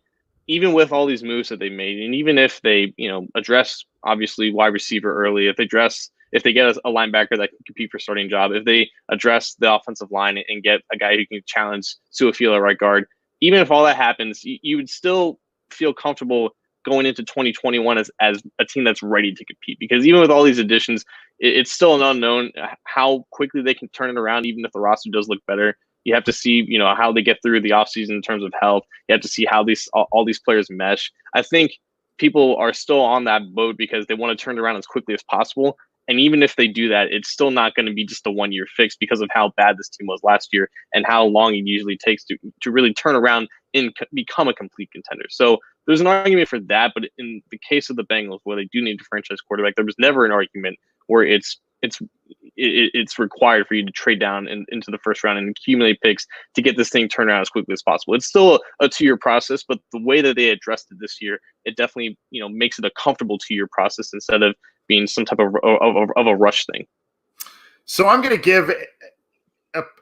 S2: even with all these moves that they made, and even if they, address obviously wide receiver early, if they get a linebacker that can compete for starting job, if they address the offensive line and get a guy who can challenge Su'a-Filo at right guard, even if all that happens, you would still feel comfortable going into 2021 as a team that's ready to compete. Because even with all these additions, it's still an unknown how quickly they can turn it around, even if the roster does look better. You have to see, how they get through the offseason in terms of health. You have to see how all these players mesh. I think people are still on that boat because they want to turn it around as quickly as possible. And even if they do that, it's still not going to be just a 1-year fix because of how bad this team was last year and how long it usually takes to really turn around and become a complete contender. So there's an argument for that. But in the case of the Bengals, where they do need a franchise quarterback, there was never an argument where it's required for you to trade down into the first round and accumulate picks to get this thing turned around as quickly as possible. It's still a 2-year process, but the way that they addressed it this year, it definitely makes it a comfortable 2-year process instead of being some type of a rush thing.
S1: So I'm going to give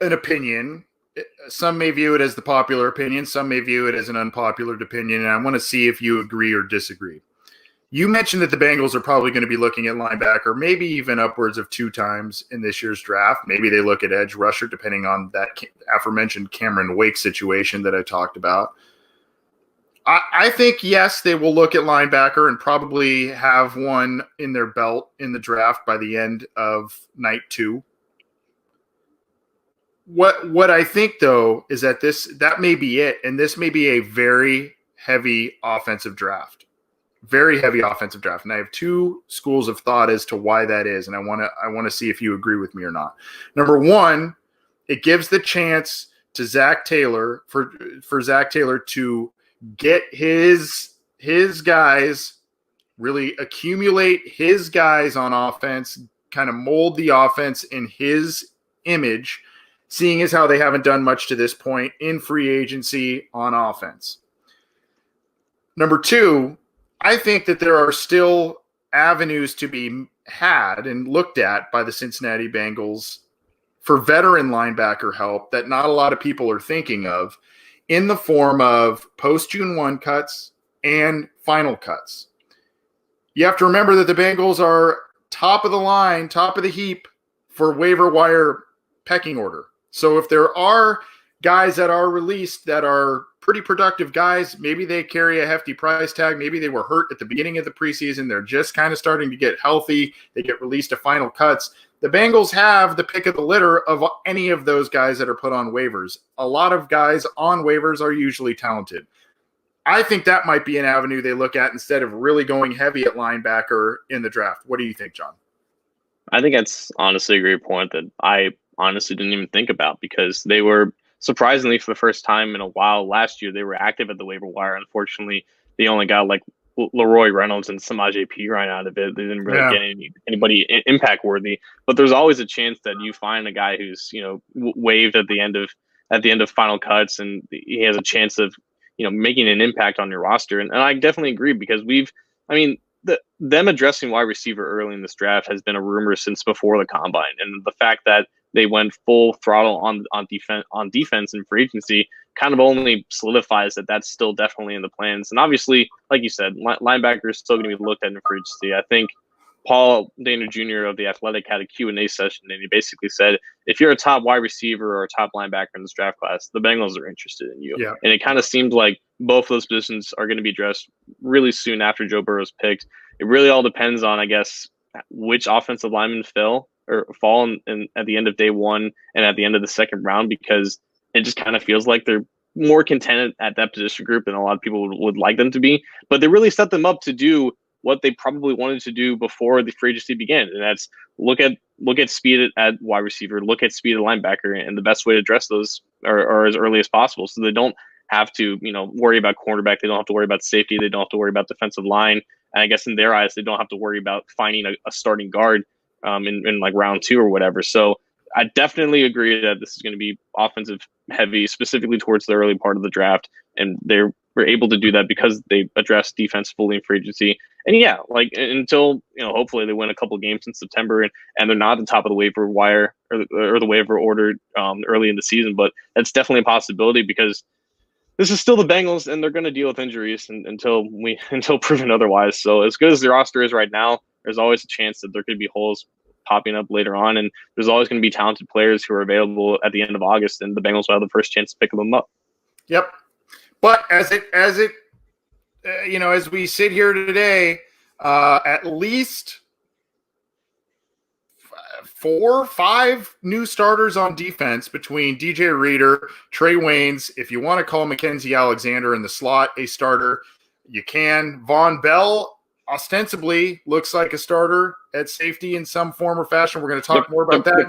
S1: an opinion. Some may view it as the popular opinion. Some may view it as an unpopular opinion. And I want to see if you agree or disagree. You mentioned that the Bengals are probably going to be looking at linebacker, maybe even upwards of 2 times in this year's draft. Maybe they look at edge rusher, depending on that aforementioned Cameron Wake situation that I talked about. I think, yes, they will look at linebacker and probably have one in their belt in the draft by the end of night 2. What I think, though, is that that may be it, and this may be a very heavy offensive draft. Very heavy offensive draft. And I have 2 schools of thought as to why that is, and I want to see if you agree with me or not. Number 1, it gives the chance to Zach Taylor for Zach Taylor to get his guys, really accumulate his guys on offense, kind of mold the offense in his image, seeing as how they haven't done much to this point in free agency on offense. Number 2, I think that there are still avenues to be had and looked at by the Cincinnati Bengals for veteran linebacker help that not a lot of people are thinking of, in the form of post-June 1 cuts and final cuts. You have to remember that the Bengals are top of the line, top of the heap for waiver wire pecking order. So if there are guys that are released that are pretty productive guys, maybe they carry a hefty price tag, maybe they were hurt at the beginning of the preseason, they're just kind of starting to get healthy, they get released to final cuts. The Bengals have the pick of the litter of any of those guys that are put on waivers. A lot of guys on waivers are usually talented. I think that might be an avenue they look at instead of really going heavy at linebacker in the draft. What do you think, John?
S2: I think that's honestly a great point that I honestly didn't even think about, because they were surprisingly, for the first time in a while last year, they were active at the waiver wire. Unfortunately, they only got like Leroy Reynolds and Samaje Perine out of it. They didn't really get anybody impact worthy. But there's always a chance that you find a guy who's waived at the end of final cuts, and he has a chance of making an impact on your roster. And I definitely agree, because them addressing wide receiver early in this draft has been a rumor since before the combine, and the fact that they went full throttle on defense and free agency kind of only solidifies that that's still definitely in the plans. And obviously, like you said, linebacker is still going to be looked at in free agency. I think Paul Dana Jr. of The Athletic had a Q&A session, and he basically said, if you're a top wide receiver or a top linebacker in this draft class, the Bengals are interested in you. Yeah. And it kind of seems like both of those positions are going to be addressed really soon after Joe Burrow's picked. It really all depends on, I guess, which offensive linemen fall at the end of day 1 and at the end of the second round, because it just kind of feels like they're more content at that position group than a lot of people would like them to be. But they really set them up to do what they probably wanted to do before the free agency began, and that's look at speed at wide receiver, look at speed at linebacker, and the best way to address those are as early as possible, so they don't have to worry about cornerback, they don't have to worry about safety, they don't have to worry about defensive line, and I guess in their eyes they don't have to worry about finding a starting guard in like round 2 or whatever. So I definitely agree that this is going to be offensive heavy, specifically towards the early part of the draft, and they were able to do that because they addressed defense fully in free agency. And yeah, like until hopefully they win a couple games in September and they're not at the top of the waiver wire or the waiver order early in the season, but that's definitely a possibility, because this is still the Bengals and they're going to deal with injuries until proven otherwise. So as good as their roster is right now, there's always a chance that there could be holes popping up later on, and there's always going to be talented players who are available at the end of August, and the Bengals will have the first chance to pick them up.
S1: Yep. But as we sit here today, at least 4, 5 new starters on defense between DJ Reader, Trey Waynes. If you want to call Mackenzie Alexander in the slot a starter, you can. Vonn Bell ostensibly looks like a starter at safety in some form or fashion. We're going to talk more about that.
S2: They're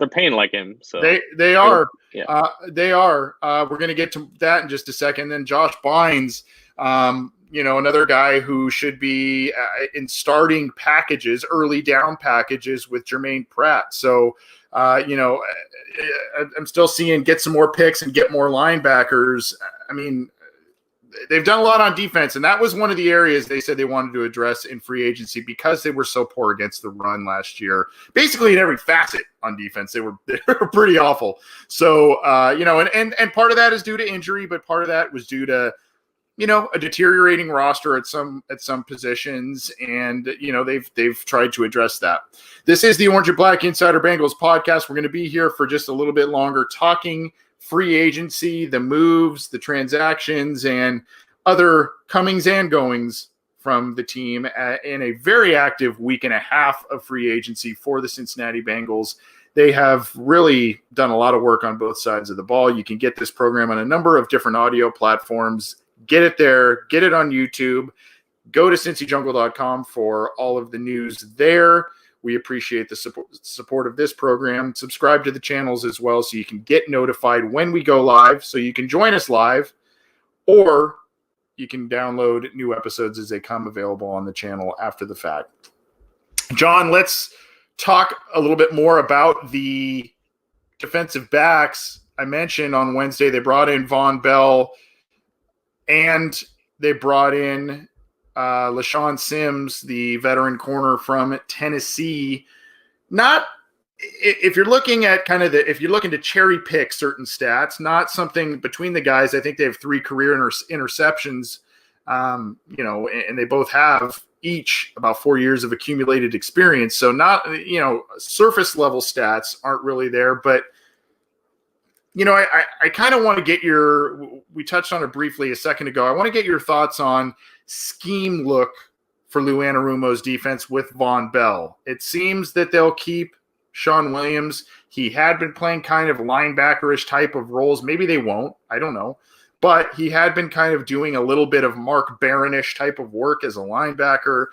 S2: paying like him. So
S1: they are.
S2: Yeah.
S1: They are. We're going to get to that in just a second. Then Josh Bynes, another guy who should be in starting packages, early down packages with Jermaine Pratt. So, I'm still seeing get some more picks and get more linebackers. I mean, they've done a lot on defense, and that was one of the areas they said they wanted to address in free agency because they were so poor against the run last year. Basically, in every facet on defense, they were pretty awful. So, and part of that is due to injury, but part of that was due to a deteriorating roster at some positions, and they've tried to address that. This is the Orange and Black Insider Bengals podcast. We're going to be here for just a little bit longer, talking free agency, the moves, the transactions, and other comings and goings from the team in a very active week and a half of free agency for the Cincinnati Bengals. They have really done a lot of work on both sides of the ball. You can get this program on a number of different audio platforms. Get it there. Get it on YouTube. Go to cincyjungle.com for all of the news there. We appreciate the support of this program. Subscribe to the channels as well so you can get notified when we go live, so you can join us live, or you can download new episodes as they come available on the channel after the fact. John, let's talk a little bit more about the defensive backs. I mentioned on Wednesday they brought in Vonn Bell, and they brought in LaShawn Sims, the veteran corner from Tennessee. Not if you're looking at if you're looking to cherry pick certain stats, not something between the guys. I think they have 3 career interceptions, and they both have each about 4 years of accumulated experience. So not, surface level stats aren't really there, but I kind of want to get we touched on it briefly a second ago. I want to get your thoughts on scheme look for Lou Anarumo's defense with Vonn Bell. It seems that they'll keep Sean Williams. He had been playing kind of linebackerish type of roles. Maybe they won't. I don't know. But he had been kind of doing a little bit of Mark Barron-ish type of work as a linebacker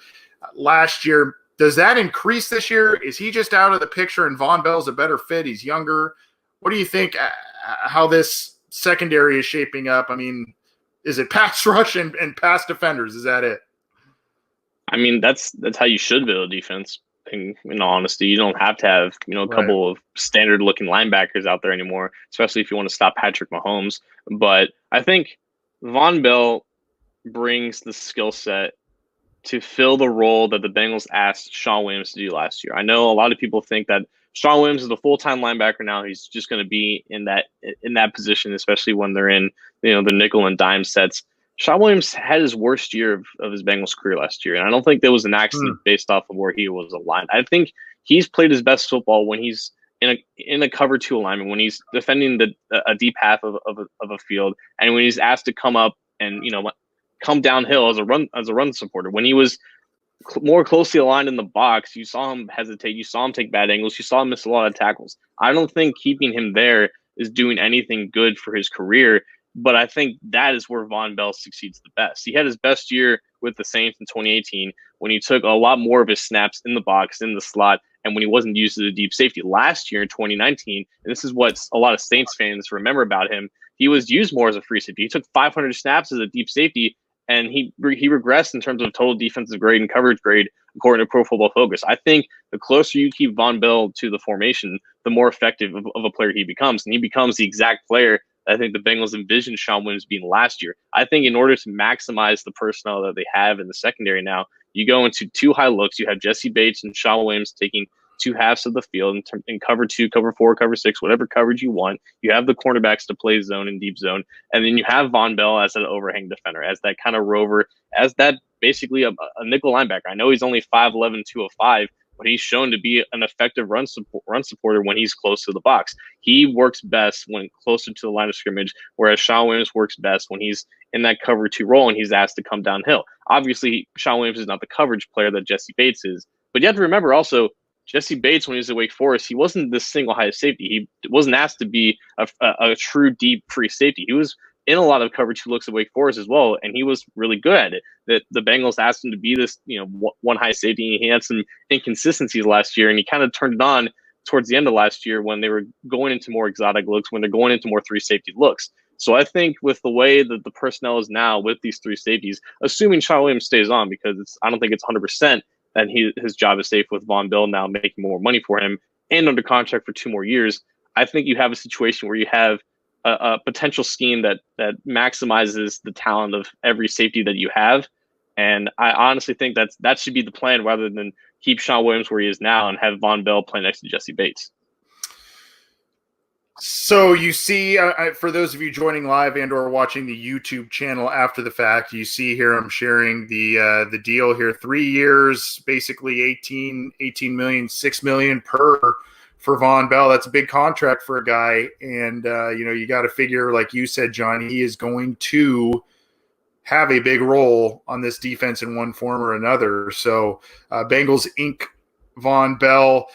S1: last year. Does that increase this year? Is he just out of the picture and Vonn Bell's a better fit? He's younger. What do you think how this secondary is shaping up? I mean, is it pass rush and pass defenders? Is that it?
S2: I mean, that's how you should build a defense. In all honesty, you don't have to have a couple of standard looking linebackers out there anymore, especially if you want to stop Patrick Mahomes. But I think Vonn Bell brings the skill set to fill the role that the Bengals asked Sean Williams to do last year. I know a lot of people think that Sean Williams is a full-time linebacker now. He's just going to be in that position, especially when they're in the nickel and dime sets. Sean Williams had his worst year of his Bengals career last year, and I don't think there was an accident based off of where he was aligned. I think he's played his best football when he's in a cover 2 alignment, when he's defending a deep half of a field, and when he's asked to come up and come downhill as a run supporter. When he was more closely aligned in the box, you saw him hesitate, you saw him take bad angles, you saw him miss a lot of tackles. I don't think keeping him there is doing anything good for his career, but I think that is where Vonn Bell succeeds the best. He had his best year with the Saints in 2018 when he took a lot more of his snaps in the box, in the slot, and when he wasn't used as a deep safety. Last year in 2019, and this is what a lot of Saints fans remember about him, he was used more as a free safety. He took 500 snaps as a deep safety, and he regressed in terms of total defensive grade and coverage grade, according to Pro Football Focus. I think the closer you keep Vonn Bell to the formation, the more effective of a player he becomes. And he becomes the exact player I think the Bengals envisioned Sean Williams being last year. I think in order to maximize the personnel that they have in the secondary now, you go into 2 high looks. You have Jesse Bates and Sean Williams taking 2 halves of the field in cover 2, cover 4, cover 6, whatever coverage you want. You have the cornerbacks to play zone and deep zone. And then you have Vonn Bell as an overhang defender, as that kind of rover, as that basically a nickel linebacker. I know he's only 5'11", 205, but he's shown to be an effective run supporter when he's close to the box. He works best when closer to the line of scrimmage, whereas Sean Williams works best when he's in that cover 2 role and he's asked to come downhill. Obviously, Sean Williams is not the coverage player that Jesse Bates is, but you have to remember also, Jesse Bates, when he was at Wake Forest, he wasn't the single highest safety. He wasn't asked to be a true deep free safety. He was in a lot of coverage looks at Wake Forest as well, and he was really good at it. That the Bengals asked him to be this, one high safety. He had some inconsistencies last year, and he kind of turned it on towards the end of last year when they were going into more exotic looks, when they're going into more three safety looks. So I think with the way that the personnel is now with these three safeties, assuming Sean Williams stays on, because I don't think it's 100% that his job is safe with Vonn Bell now making more money for him and under contract for 2 more years. I think you have a situation where you have a potential scheme that maximizes the talent of every safety that you have. And I honestly think that should be the plan rather than keep Sean Williams where he is now and have Vonn Bell play next to Jesse Bates.
S1: So you see, for those of you joining live and or watching the YouTube channel after the fact, you see here I'm sharing the deal here. 3 years, basically 18 million, $6 million per for Vonn Bell. That's a big contract for a guy. And, you got to figure, like you said, John, he is going to have a big role on this defense in one form or another. So Bengals Inc. Vonn Bell.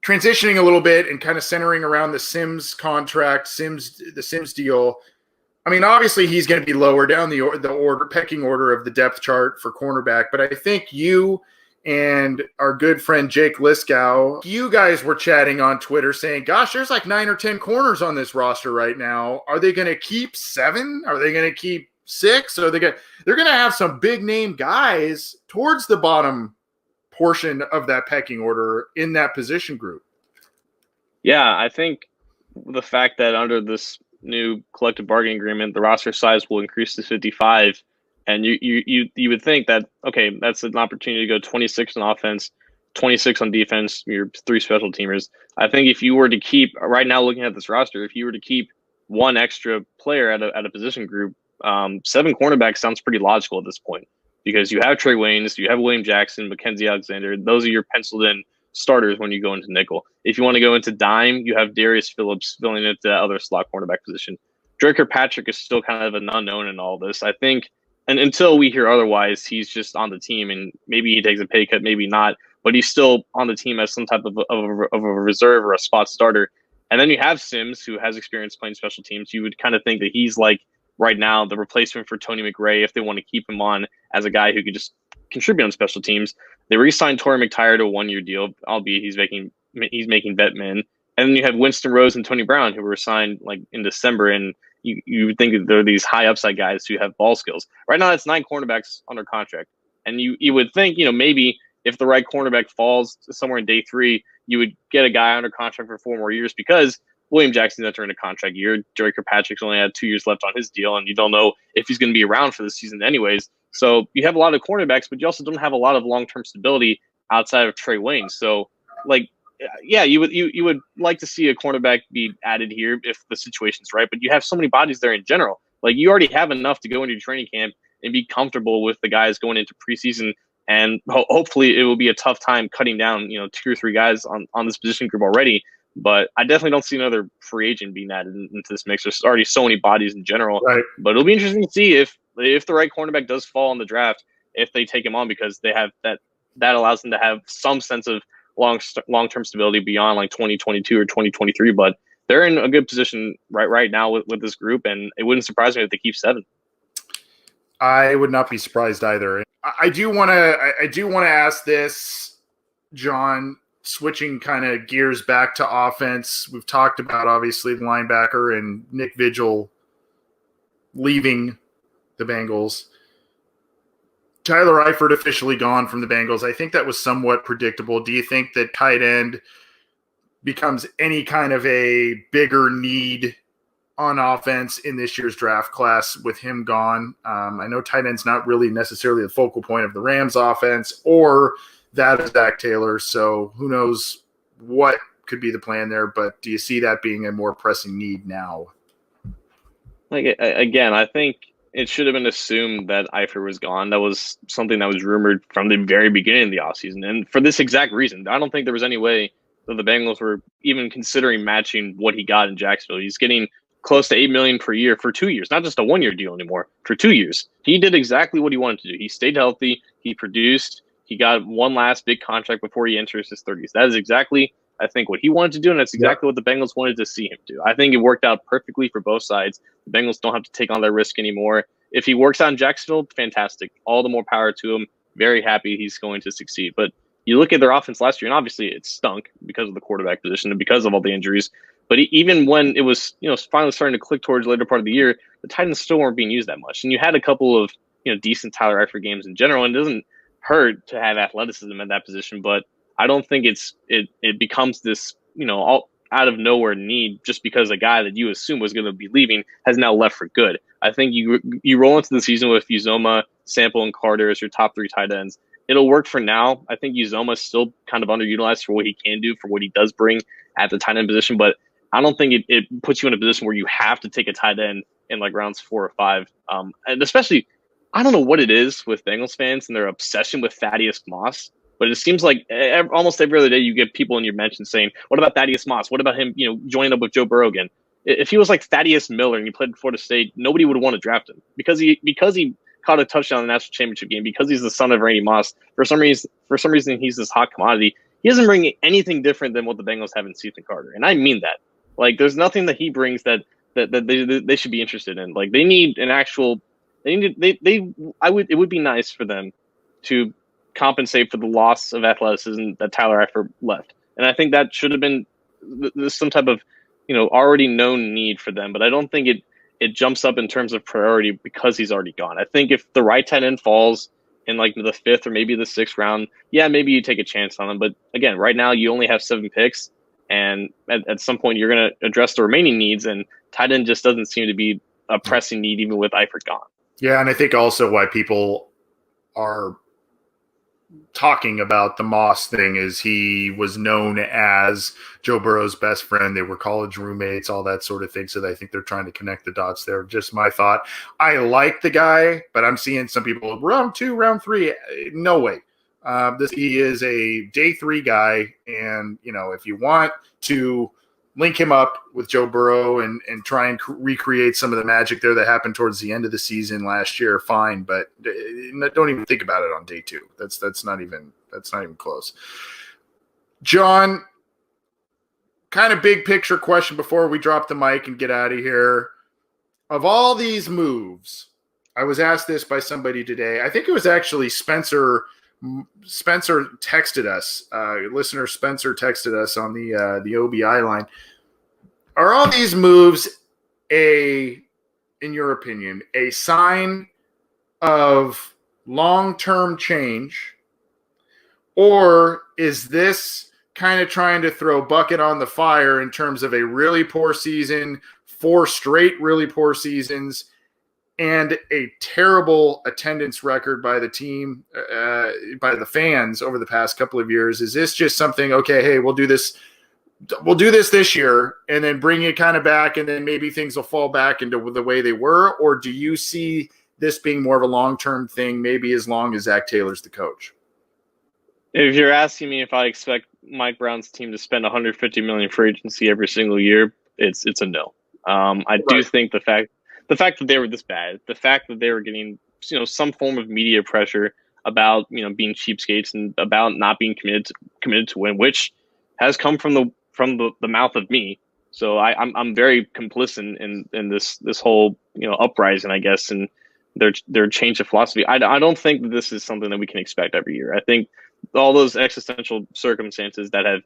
S1: Transitioning a little bit and kind of centering around the Sims contract, the Sims deal. I mean, obviously he's going to be lower down the pecking order of the depth chart for cornerback, but I think you and our good friend Jake Liskow, you guys were chatting on Twitter saying, gosh, there's like 9 or 10 corners on this roster right now. Are they going to keep 7? Are they going to keep 6? Or they're going to have some big name guys towards the bottom portion of that pecking order in that position group.
S2: Yeah, I think the fact that under this new collective bargaining agreement, the roster size will increase to 55, and you would think that, okay, that's an opportunity to go 26 on offense, 26 on defense, your 3 special teamers. I think if you were to keep, right now looking at this roster, if you were to keep 1 extra player at a position group, 7 cornerbacks sounds pretty logical at this point. Because you have Trey Waynes, you have William Jackson, Mackenzie Alexander. Those are your penciled-in starters when you go into nickel. If you want to go into dime, you have Darius Phillips filling in the other slot cornerback position. Drake Kirkpatrick is still kind of an unknown in all this. I think, and until we hear otherwise, he's just on the team, and maybe he takes a pay cut, maybe not, but he's still on the team as some type of a reserve or a spot starter. And then you have Sims, who has experience playing special teams. You would kind of think that he's like, right now, the replacement for Tony McRae, if they want to keep him on as a guy who could just contribute on special teams. They re-signed Torrey McTyer to a 1-year deal, albeit he's making vet min. And then you have Winston Rose and Tony Brown, who were signed like in December, and you would think that they're these high upside guys who have ball skills. Right now, it's 9 cornerbacks under contract, and you would think, maybe if the right cornerback falls somewhere in day 3, you would get a guy under contract for 4 more years because William Jackson's entering a contract year. Drake Kirkpatrick's only had 2 years left on his deal, and you don't know if he's going to be around for this season anyways. So you have a lot of cornerbacks, but you also don't have a lot of long-term stability outside of Trey Waynes. So, you would like to see a cornerback be added here if the situation's right, but you have so many bodies there in general. Like, you already have enough to go into training camp and be comfortable with the guys going into preseason, and hopefully it will be a tough time cutting down, 2 or 3 guys on this position group already. But I definitely don't see another free agent being added into this mix. There's already so many bodies in general. Right. But it'll be interesting to see if the right cornerback does fall in the draft, if they take him on, because they have that allows them to have some sense of long-term stability beyond like 2022 or 2023. But they're in a good position right now with this group, and it wouldn't surprise me if they keep 7.
S1: I would not be surprised either. I do want to ask this, John. Switching kind of gears back to offense, we've talked about obviously the linebacker and Nick Vigil leaving the Bengals. Tyler Eifert officially gone from the Bengals. I think that was somewhat predictable. Do you think that tight end becomes any kind of a bigger need on offense in this year's draft class with him gone? I know tight end's not really necessarily the focal point of the Rams offense or that is Zach Taylor, so who knows what could be the plan there, but do you see that being a more pressing need now?
S2: Again, I think it should have been assumed that Eifert was gone. That was something that was rumored from the very beginning of the offseason, and for this exact reason. I don't think there was any way that the Bengals were even considering matching what he got in Jacksonville. He's getting close to $8 million per year for 2 years, not just a 1-year deal anymore, for 2 years. He did exactly what he wanted to do. He stayed healthy, he produced, He got one last big contract before he enters his 30s. That is exactly, I think, what he wanted to do, and that's exactly what the Bengals wanted to see him do. I think it worked out perfectly for both sides. The Bengals don't have to take on that risk anymore. If he works out in Jacksonville, fantastic. All the more power to him. Very happy he's going to succeed. But you look at their offense last year, and obviously it stunk because of the quarterback position and because of all the injuries. But even when it was, finally starting to click towards the later part of the year, the Titans still weren't being used that much. And you had a couple of, decent Tyler Eifert games in general, and it doesn't hurt to have athleticism at that position. But I don't think it becomes this, all out of nowhere need just because a guy that you assume was going to be leaving has now left for good. I think you roll into the season with Uzomah, Sample, and Carter as your top three tight ends. It'll work for now. I think Uzomah is still kind of underutilized for what he can do, for what he does bring at the tight end position, but I don't think it puts you in a position where you have to take a tight end in like rounds 4 or 5. And especially, I don't know what it is with Bengals fans and their obsession with Thaddeus Moss, but it seems like almost every other day you get people in your mentions saying, what about Thaddeus Moss? What about him, joining up with Joe Burrow again? If he was like Thaddeus Miller and he played at Florida State, nobody would want to draft him because he caught a touchdown in the national championship game, because he's the son of Randy Moss. For some reason, he's this hot commodity. He doesn't bring anything different than what the Bengals have in Ethan Carter, and I mean that. Like, there's nothing that he brings that they should be interested in. Like, they need an actual. It would be nice for them to compensate for the loss of athleticism that Tyler Eifert left, and I think that should have been some type of already known need for them. But I don't think it jumps up in terms of priority because he's already gone. I think if the right tight end falls in like the 5th or maybe the 6th round, yeah, maybe you take a chance on him. But again, right now you only have 7 picks, and at some point you're going to address the remaining needs, and tight end just doesn't seem to be a pressing need even with Eifert gone.
S1: Yeah, and I think also why people are talking about the Moss thing is he was known as Joe Burrow's best friend. They were college roommates, all that sort of thing. So I think they're trying to connect the dots there. Just my thought. I like the guy, but I'm seeing some people round 2, round 3. No way. He is a day 3 guy. And, if you want to link him up with Joe Burrow and try and recreate some of the magic there that happened towards the end of the season last year, fine, but don't even think about it on day 2. That's not even close. John, kind of big picture question before we drop the mic and get out of here. Of all these moves, I was asked this by somebody today. I think it was actually Spencer texted us, listener Spencer texted us on the OBI line. Are all these moves in your opinion, a sign of long-term change, or is this kind of trying to throw bucket on the fire in terms of a really poor season, 4 straight really poor seasons, and a terrible attendance record by the team, by the fans over the past couple of years? Is this just something, okay, hey, we'll do this this year and then bring it kind of back, and then maybe things will fall back into the way they were? Or do you see this being more of a long-term thing, maybe as long as Zach Taylor's the coach?
S2: If you're asking me if I expect Mike Brown's team to spend $150 million for agency every single year, it's a no. I do think the fact that they were this bad, the fact that they were getting some form of media pressure about being cheapskates and about not being committed to win, which has come from the mouth of me. So I'm very complicit in this whole uprising, I guess, and their change of philosophy. I don't think that this is something that we can expect every year. I think all those existential circumstances that have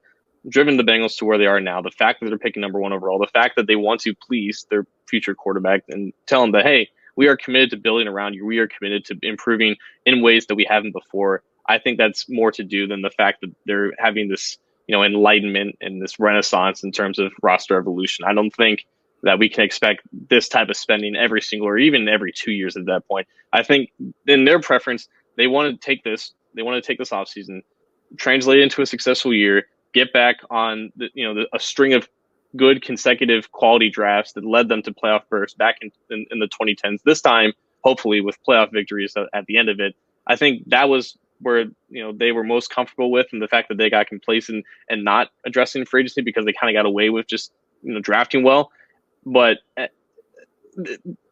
S2: driven the Bengals to where they are now, the fact that they're picking number 1 overall, the fact that they want to please their future quarterback and tell them that, hey, we are committed to building around you. We are committed to improving in ways that we haven't before. I think that's more to do than the fact that they're having this, enlightenment and this renaissance in terms of roster evolution. I don't think that we can expect this type of spending every single or even every 2 years at that point. I think in their preference, they want to take this offseason, translate it into a successful year, get back on a string of good consecutive quality drafts that led them to playoff berths back in the 2010s. This time, hopefully, with playoff victories at the end of it. I think that was where they were most comfortable with, and the fact that they got complacent and not addressing free agency because they kind of got away with just drafting well. But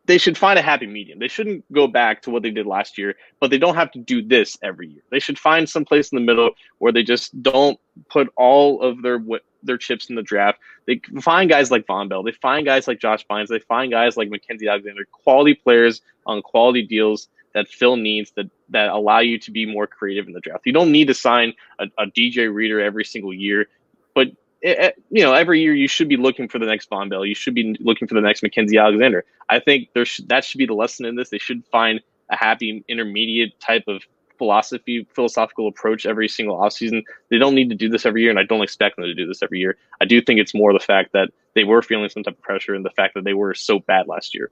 S2: they should find a happy medium. They shouldn't go back to what they did last year, but they don't have to do this every year. They should find some place in the middle where they just don't put all of their chips in the draft. They find guys like Vonn Bell. They find guys like Josh Bynes. They find guys like Mackenzie Alexander, quality players on quality deals that fill needs, that allow you to be more creative in the draft. You don't need to sign a DJ Reader every single year, but every year you should be looking for the next Vonn Bell. You should be looking for the next Mackenzie Alexander. I think that should be the lesson in this. They should find a happy intermediate type of philosophical approach every single offseason. They don't need to do this every year, and I don't expect them to do this every year. I do think it's more the fact that they were feeling some type of pressure and the fact that they were so bad last year.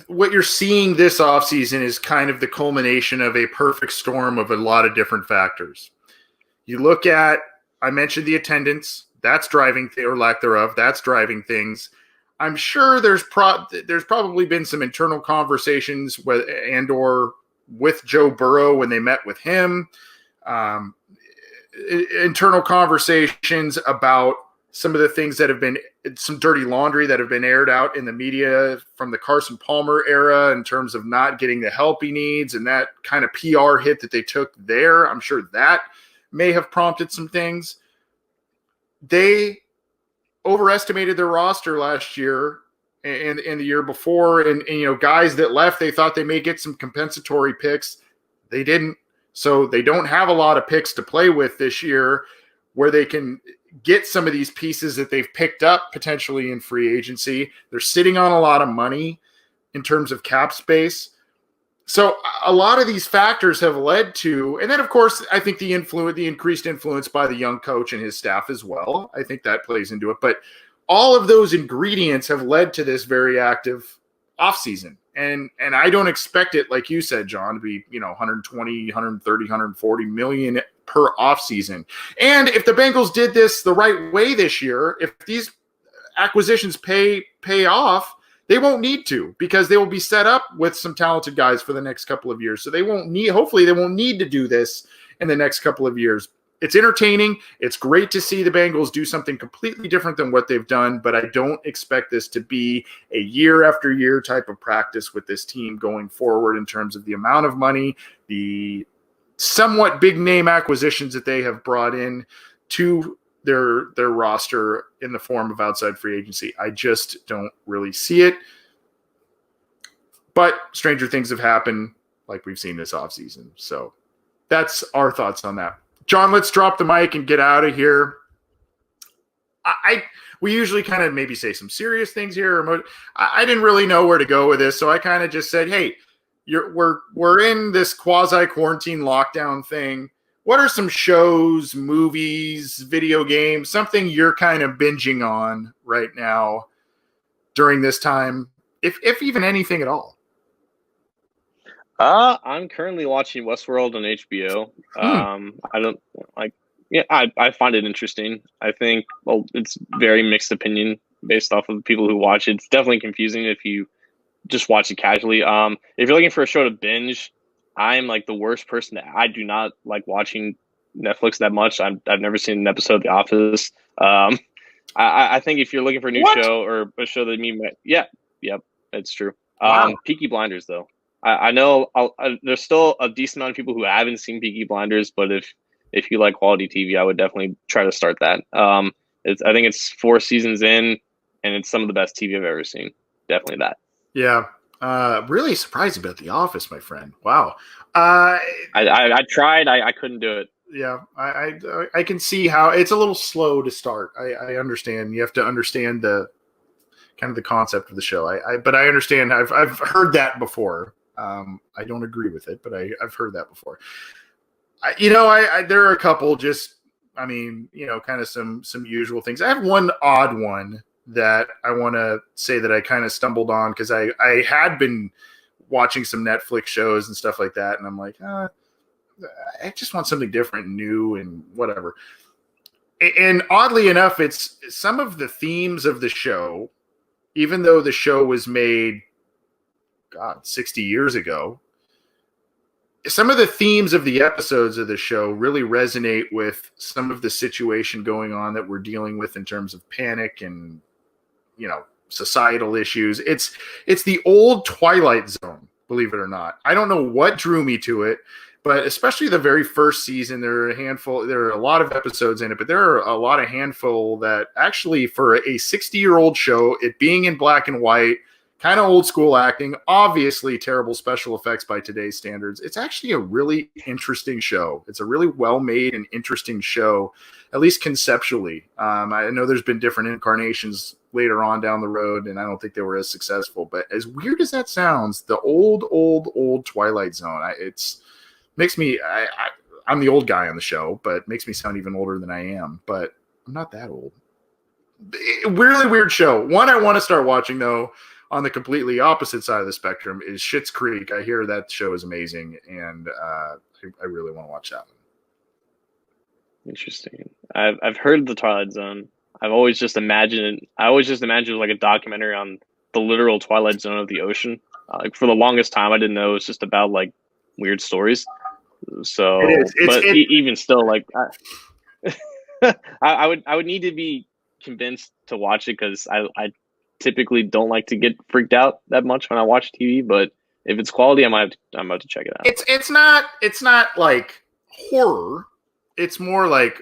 S1: What you're seeing this offseason is kind of the culmination of a perfect storm of a lot of different factors. You look at, I mentioned the attendance, that's driving, or lack thereof, that's driving things. I'm sure there's probably been some internal conversations with Joe Burrow when they met with him, internal conversations about some of the things that have been some dirty laundry that have been aired out in the media from the Carson Palmer era in terms of not getting the help he needs and that kind of PR hit that they took there. I'm sure that may have prompted some things. They overestimated their roster last year and the year before. And guys that left, they thought they may get some compensatory picks. They didn't. So they don't have a lot of picks to play with this year where they can get some of these pieces that they've picked up potentially in free agency. They're sitting on a lot of money in terms of cap space. So a lot of these factors have led to, and then of course, I think the increased influence by the young coach and his staff as well. I think that plays into it, but all of those ingredients have led to this very active offseason. And I don't expect it, like you said, John, to be, 120, 130, 140 million per offseason. And if the Bengals did this the right way this year, if these acquisitions pay off, they won't need to, because they will be set up with some talented guys for the next couple of years. So hopefully they won't need to do this in the next couple of years. It's entertaining. It's great to see the Bengals do something completely different than what they've done, but I don't expect this to be a year after year type of practice with this team going forward in terms of the amount of money, the somewhat big name acquisitions that they have brought in to their roster in the form of outside free agency. I just don't really see it. But stranger things have happened like we've seen this offseason. So that's our thoughts on that. John, let's drop the mic and get out of here. We usually kind of maybe say some serious things here. I didn't really know where to go with this, so I kind of just said, hey, we're in this quasi-quarantine lockdown thing. What are some shows, movies, video games, something you're kind of binging on right now during this time, if even anything at all?
S2: I'm currently watching Westworld on HBO. I find it interesting. I think, it's very mixed opinion based off of the people who watch it. It's definitely confusing if you just watch it casually. If you're looking for a show to binge, I'm like the worst person. I do not like watching Netflix that much. I've never seen an episode of The Office. I think if you're looking for a new show or a show that yep, it's true.
S1: Wow.
S2: Peaky Blinders, though. I know there's still a decent amount of people who haven't seen Peaky Blinders, but if you like quality TV, I would definitely try to start that. I think it's 4 seasons in, and it's some of the best TV I've ever seen. Definitely that.
S1: Yeah. Really surprised about The Office, my friend. Wow.
S2: I tried. I couldn't do it.
S1: Yeah. I can see how it's a little slow to start. I understand. You have to understand the kind of the concept of the show. But I understand. I've heard that before. I don't agree with it, but I've heard that before. There are a couple kind of some usual things. I have one odd one that I want to say that I kind of stumbled on because I had been watching some Netflix shows and stuff like that. And I'm like, I just want something different and new and whatever. And oddly enough, it's some of the themes of the show, even though the show was made, 60 years ago, some of the themes of the episodes of the show really resonate with some of the situation going on that we're dealing with in terms of panic and societal issues. It's the old Twilight Zone, believe it or not. I don't know what drew me to it, but especially the very first season, there are a lot of episodes in it, but there are a lot of handful that actually, for a 60-year-old show, it being in black and white, kind of old school acting, obviously terrible special effects by today's standards. It's actually a really interesting show. It's a really well-made and interesting show, at least conceptually. I know there's been different incarnations later on down the road, and I don't think they were as successful. But as weird as that sounds, the old Twilight Zone, I'm the old guy on the show, but it makes me sound even older than I am. But I'm not that old. Really weird show. One I want to start watching, though, on the completely opposite side of the spectrum, is Schitt's Creek. I hear that show is amazing, and I really want to watch that one.
S2: Interesting. I've heard of the Twilight Zone. I always just imagined it like a documentary on the literal Twilight Zone of the ocean. Like for the longest time, I didn't know it was just about like weird stories. So, even still, like I would need to be convinced to watch it, because I typically don't like to get freaked out that much when I watch TV. But if it's quality, I'm about to check it out.
S1: It's not like horror. It's more like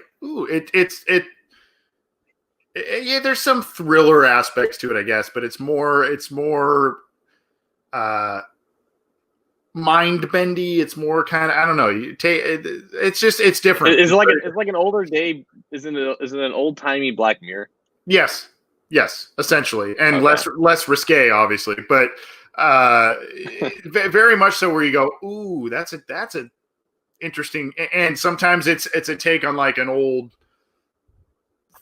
S1: yeah, there's some thriller aspects to it, I guess, but it's more mind bendy. It's more kind of, I don't know. It's different.
S2: It's like an older day. Isn't it an old timey Black Mirror?
S1: Yes, essentially, and less risque, obviously, but very much so. Where you go, ooh, that's a interesting, and sometimes it's a take on like an old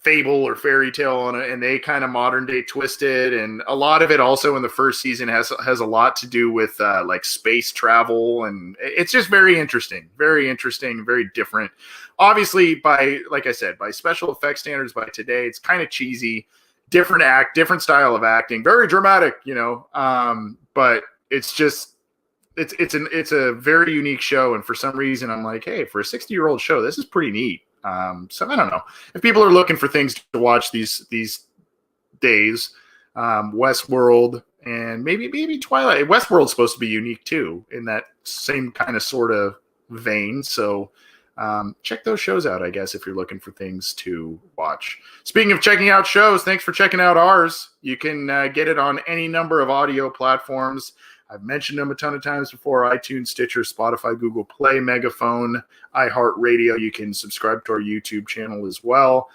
S1: fable or fairy tale on it, and they kind of modern day twist it, and a lot of it also in the first season has a lot to do with like space travel, and it's just very interesting, very different. Obviously, like I said, by special effects standards by today, it's kind of cheesy, different style of acting, very dramatic, but it's a very unique show, and for some reason I'm like, hey, for a 60-year-old show, this is pretty neat. So I don't know if people are looking for things to watch these days. Westworld and maybe Twilight. Westworld's supposed to be unique too, in that same kind of sort of vein. So check those shows out, I guess, if you're looking for things to watch. Speaking of checking out shows, thanks for checking out ours. You can get it on any number of audio platforms. I've mentioned them a ton of times before: iTunes, Stitcher, Spotify, Google Play, Megaphone, iHeartRadio. You can subscribe to our YouTube channel as well.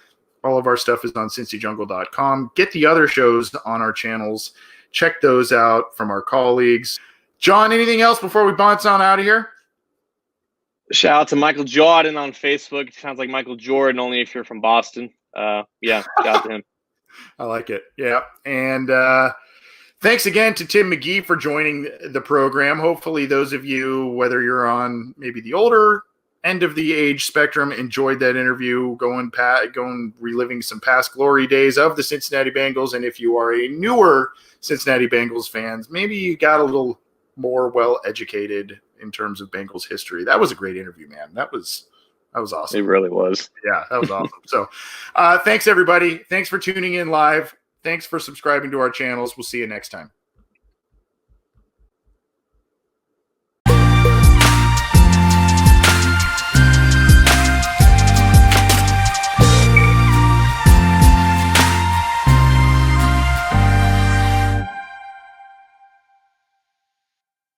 S1: All of our stuff is on cincyjungle.com. Get the other shows on our channels. Check those out from our colleagues. John, anything else before we bounce on out of here?
S2: Shout out to Michael Jordan on Facebook. It sounds like Michael Jordan, only if you're from Boston. Yeah, shout out to him.
S1: I like it. Yeah. And thanks again to Tim McGee for joining the program. Hopefully those of you, whether you're on maybe the older end of the age spectrum, enjoyed that interview, going reliving some past glory days of the Cincinnati Bengals. And if you are a newer Cincinnati Bengals fans, maybe you got a little more well-educated in terms of Bengals history. That was a great interview, man. That was awesome.
S2: It really was.
S1: Yeah, that was awesome. So thanks, everybody. Thanks for tuning in live. Thanks for subscribing to our channels. We'll see you next time.